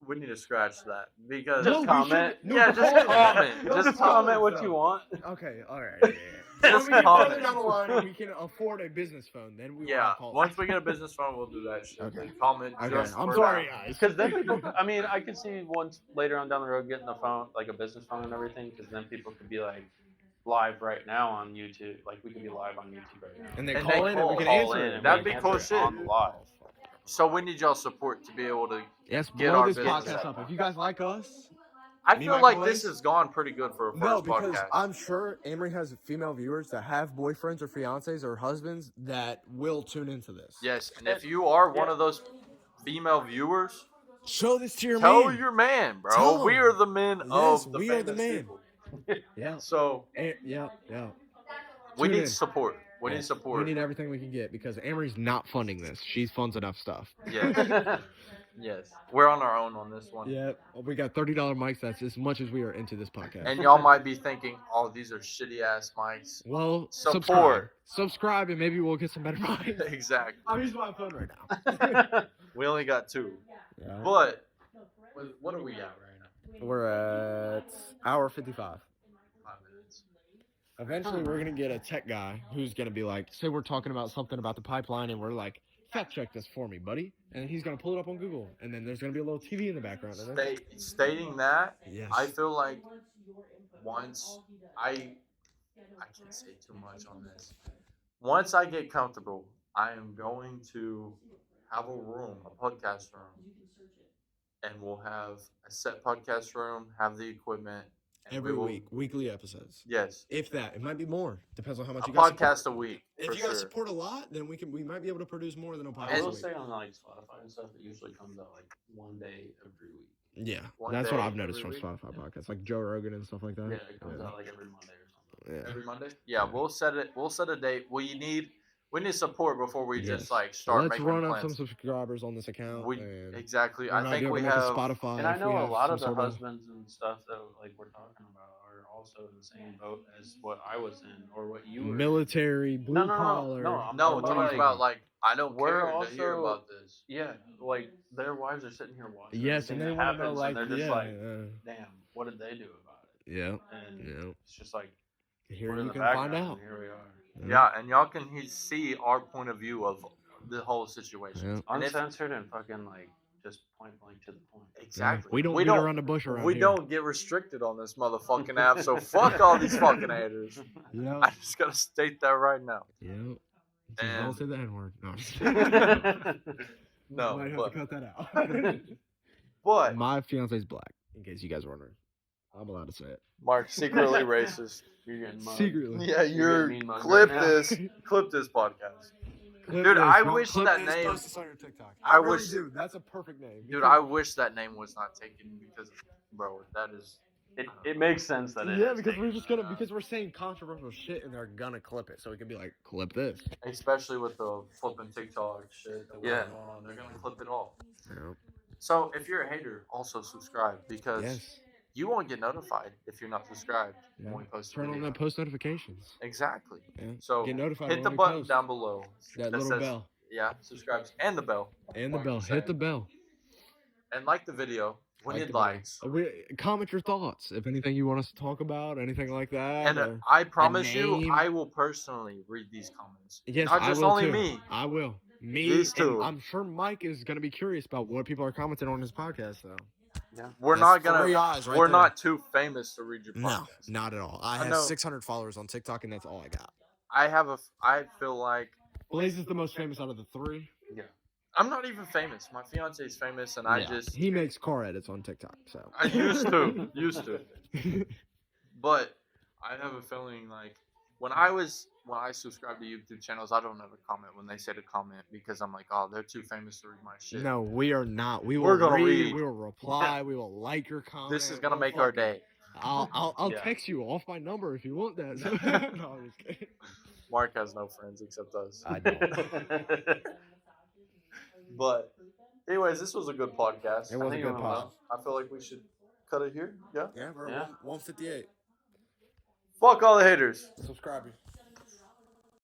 we need to scratch that because Just we comment. should- no, Yeah, just call. comment. Just comment what you want. Okay, all right. Yeah. Just When we get comment. further down the line and we can afford a business phone, then we yeah. will call. Once we get a business phone, we'll do that shit. Okay. Comment. Okay, just I'm for sorry, now. guys. Because then people, I mean, I could see once later on down the road getting a phone, like a business phone and everything, because then people could be like live right now on YouTube. Like we could be live on YouTube right now. And they And call they in and we can call answer in it. and That'd we be can cool answer it shit. on the live. So we need y'all support to be able to. Yes, Get blow our this business podcast up. up. If you guys like us, I Me, feel my like boys? this has gone pretty good for a first no, because podcast. I'm sure Amory has female viewers that have boyfriends or fiancés or husbands that will tune into this. Yes, and if you are one of those female viewers, Show this to your tell man. your man, bro. Tell we him. are the men Yes, of the we are the famous man. people. Yeah. So Yeah. we Tune need in. support. We need Yes, support. We need everything we can get because Amory's not funding this. She funds enough stuff. Yes, yes. We're on our own on this one. Yeah, we got $30 mics. That's as much as we are into this podcast. And y'all might be thinking, "Oh, these are shitty ass mics." well, Support. subscribe, and maybe we'll get some better mics. Exactly. I'm using my phone right now. We only got 2, Yeah. but what are we at right now? We're at hour 55. 5 minutes. Eventually, we're gonna get a tech guy who's gonna be like, say we're talking about something about the pipeline, and we're like, fact check this for me, buddy, and he's gonna pull it up on Google, and then there's gonna be a little TV in the background. And then, Stating that, yes. I feel like once I can't say too much on this. Once I get comfortable, I am going to have a room, a podcast room, and we'll have a set podcast room, have the equipment. And every we will, week, weekly episodes. Yes. If that, it might be more. Depends on how much A you guys podcast support. a week. If for you guys sure. support a lot, then we might be able to produce more than a podcast. I a will week. say on like Spotify and stuff, it usually comes out like one day every week. Yeah, One that's what day I've noticed from every week. Spotify podcasts, like Joe Rogan and stuff like that. Yeah, it comes out like every Monday or something. Yeah. Every Monday? Yeah, we'll set it. We'll set a date. We need support before we Yes. just like So start let's making run up plans. some subscribers on this account. We and exactly. we're I not think doing we like a have. Spotify. And I if know we a have lot some of the sort husbands and stuff that like we're talking about are also in the same boat as what I was in or what you were. military, blue collar. no, I'm No, talking talking about like I don't We're care to hear also- about this. Yeah, like their wives are sitting here watching. Yes, and they everything that want to know happens, like, and they're yeah, just like, damn, what did they do about it? yeah, And yeah. it's just like Here we're in you the can find background, out. and here we are. Yeah, and y'all can see our point of view of the whole situation. Yeah. And if, Uncensored and fucking like just point blank to the point. exactly. We don't beat around the bush around We here. don't get restricted on this motherfucking app, so fuck all these fucking haters. Yeah. I just gotta state that right now. Yeah. And- Don't say the N word. No. I'm just kidding. No, Might have but, to cut that out. but My fiance's black, in case you guys were wondering. I'm allowed to say it. Mark's secretly racist. You're getting mugged. Secretly. Yeah, You're getting mean mugged clip right now. this podcast. Clip Dude, this, I don't wish clip that this, name- post this on your TikTok. I really wish- do. That's a perfect name. Dude, because- I wish that name was not taken because, bro, that is. It makes sense that it Yeah, is because taken we're just gonna out. because we're saying controversial shit and they're gonna clip it, so we can be like, clip this. Especially with the flipping TikTok shit that we Yeah. have going on, they're gonna clip it all. Yeah. So if you're a hater, also subscribe because Yes. you won't get notified if you're not subscribed Yeah. when we post a Turn on video. the post notifications. Exactly. Yeah. So Get notified hit when the we button post. down below. That that little says- bell Yeah, subscribes and the bell and the like bell. you Hit said. the bell. and like the video. We Like need the video. likes. Comment your thoughts if anything you want us to talk about, anything like that. And or- I promise you, name. I will personally read these comments. yes, not I just will only too. me. I will. Me, These and two. I'm sure Mike is gonna be curious about what people are commenting on his podcast, though. We're That's not gonna. 3 eyes right we're there. not too famous to read your No, podcast. not at all. I I have know. 600 followers on TikTok, and that's all I got. I feel like Blaze is the most famous out of the 3. I'm not even famous. My fiance is famous, and I Yeah. just He makes car edits on TikTok, so. I used to. But I have a feeling like when I subscribe to YouTube channels, I don't ever comment when they say to comment because I'm like, oh, they're too famous to read my shit. No, we are not. We will We're gonna read, read. we will reply. We will like your comment. This is gonna we'll make our fucking- day. I'll Yeah. text you off my number if you want that. No, I'm just kidding. Mark has no friends except us. I don't. But anyways, this was a good podcast. It was a think it good went pod. well. I feel like we should cut it here. Yeah. Yeah, we're Yeah. 158. Fuck all the haters. Subscribe you.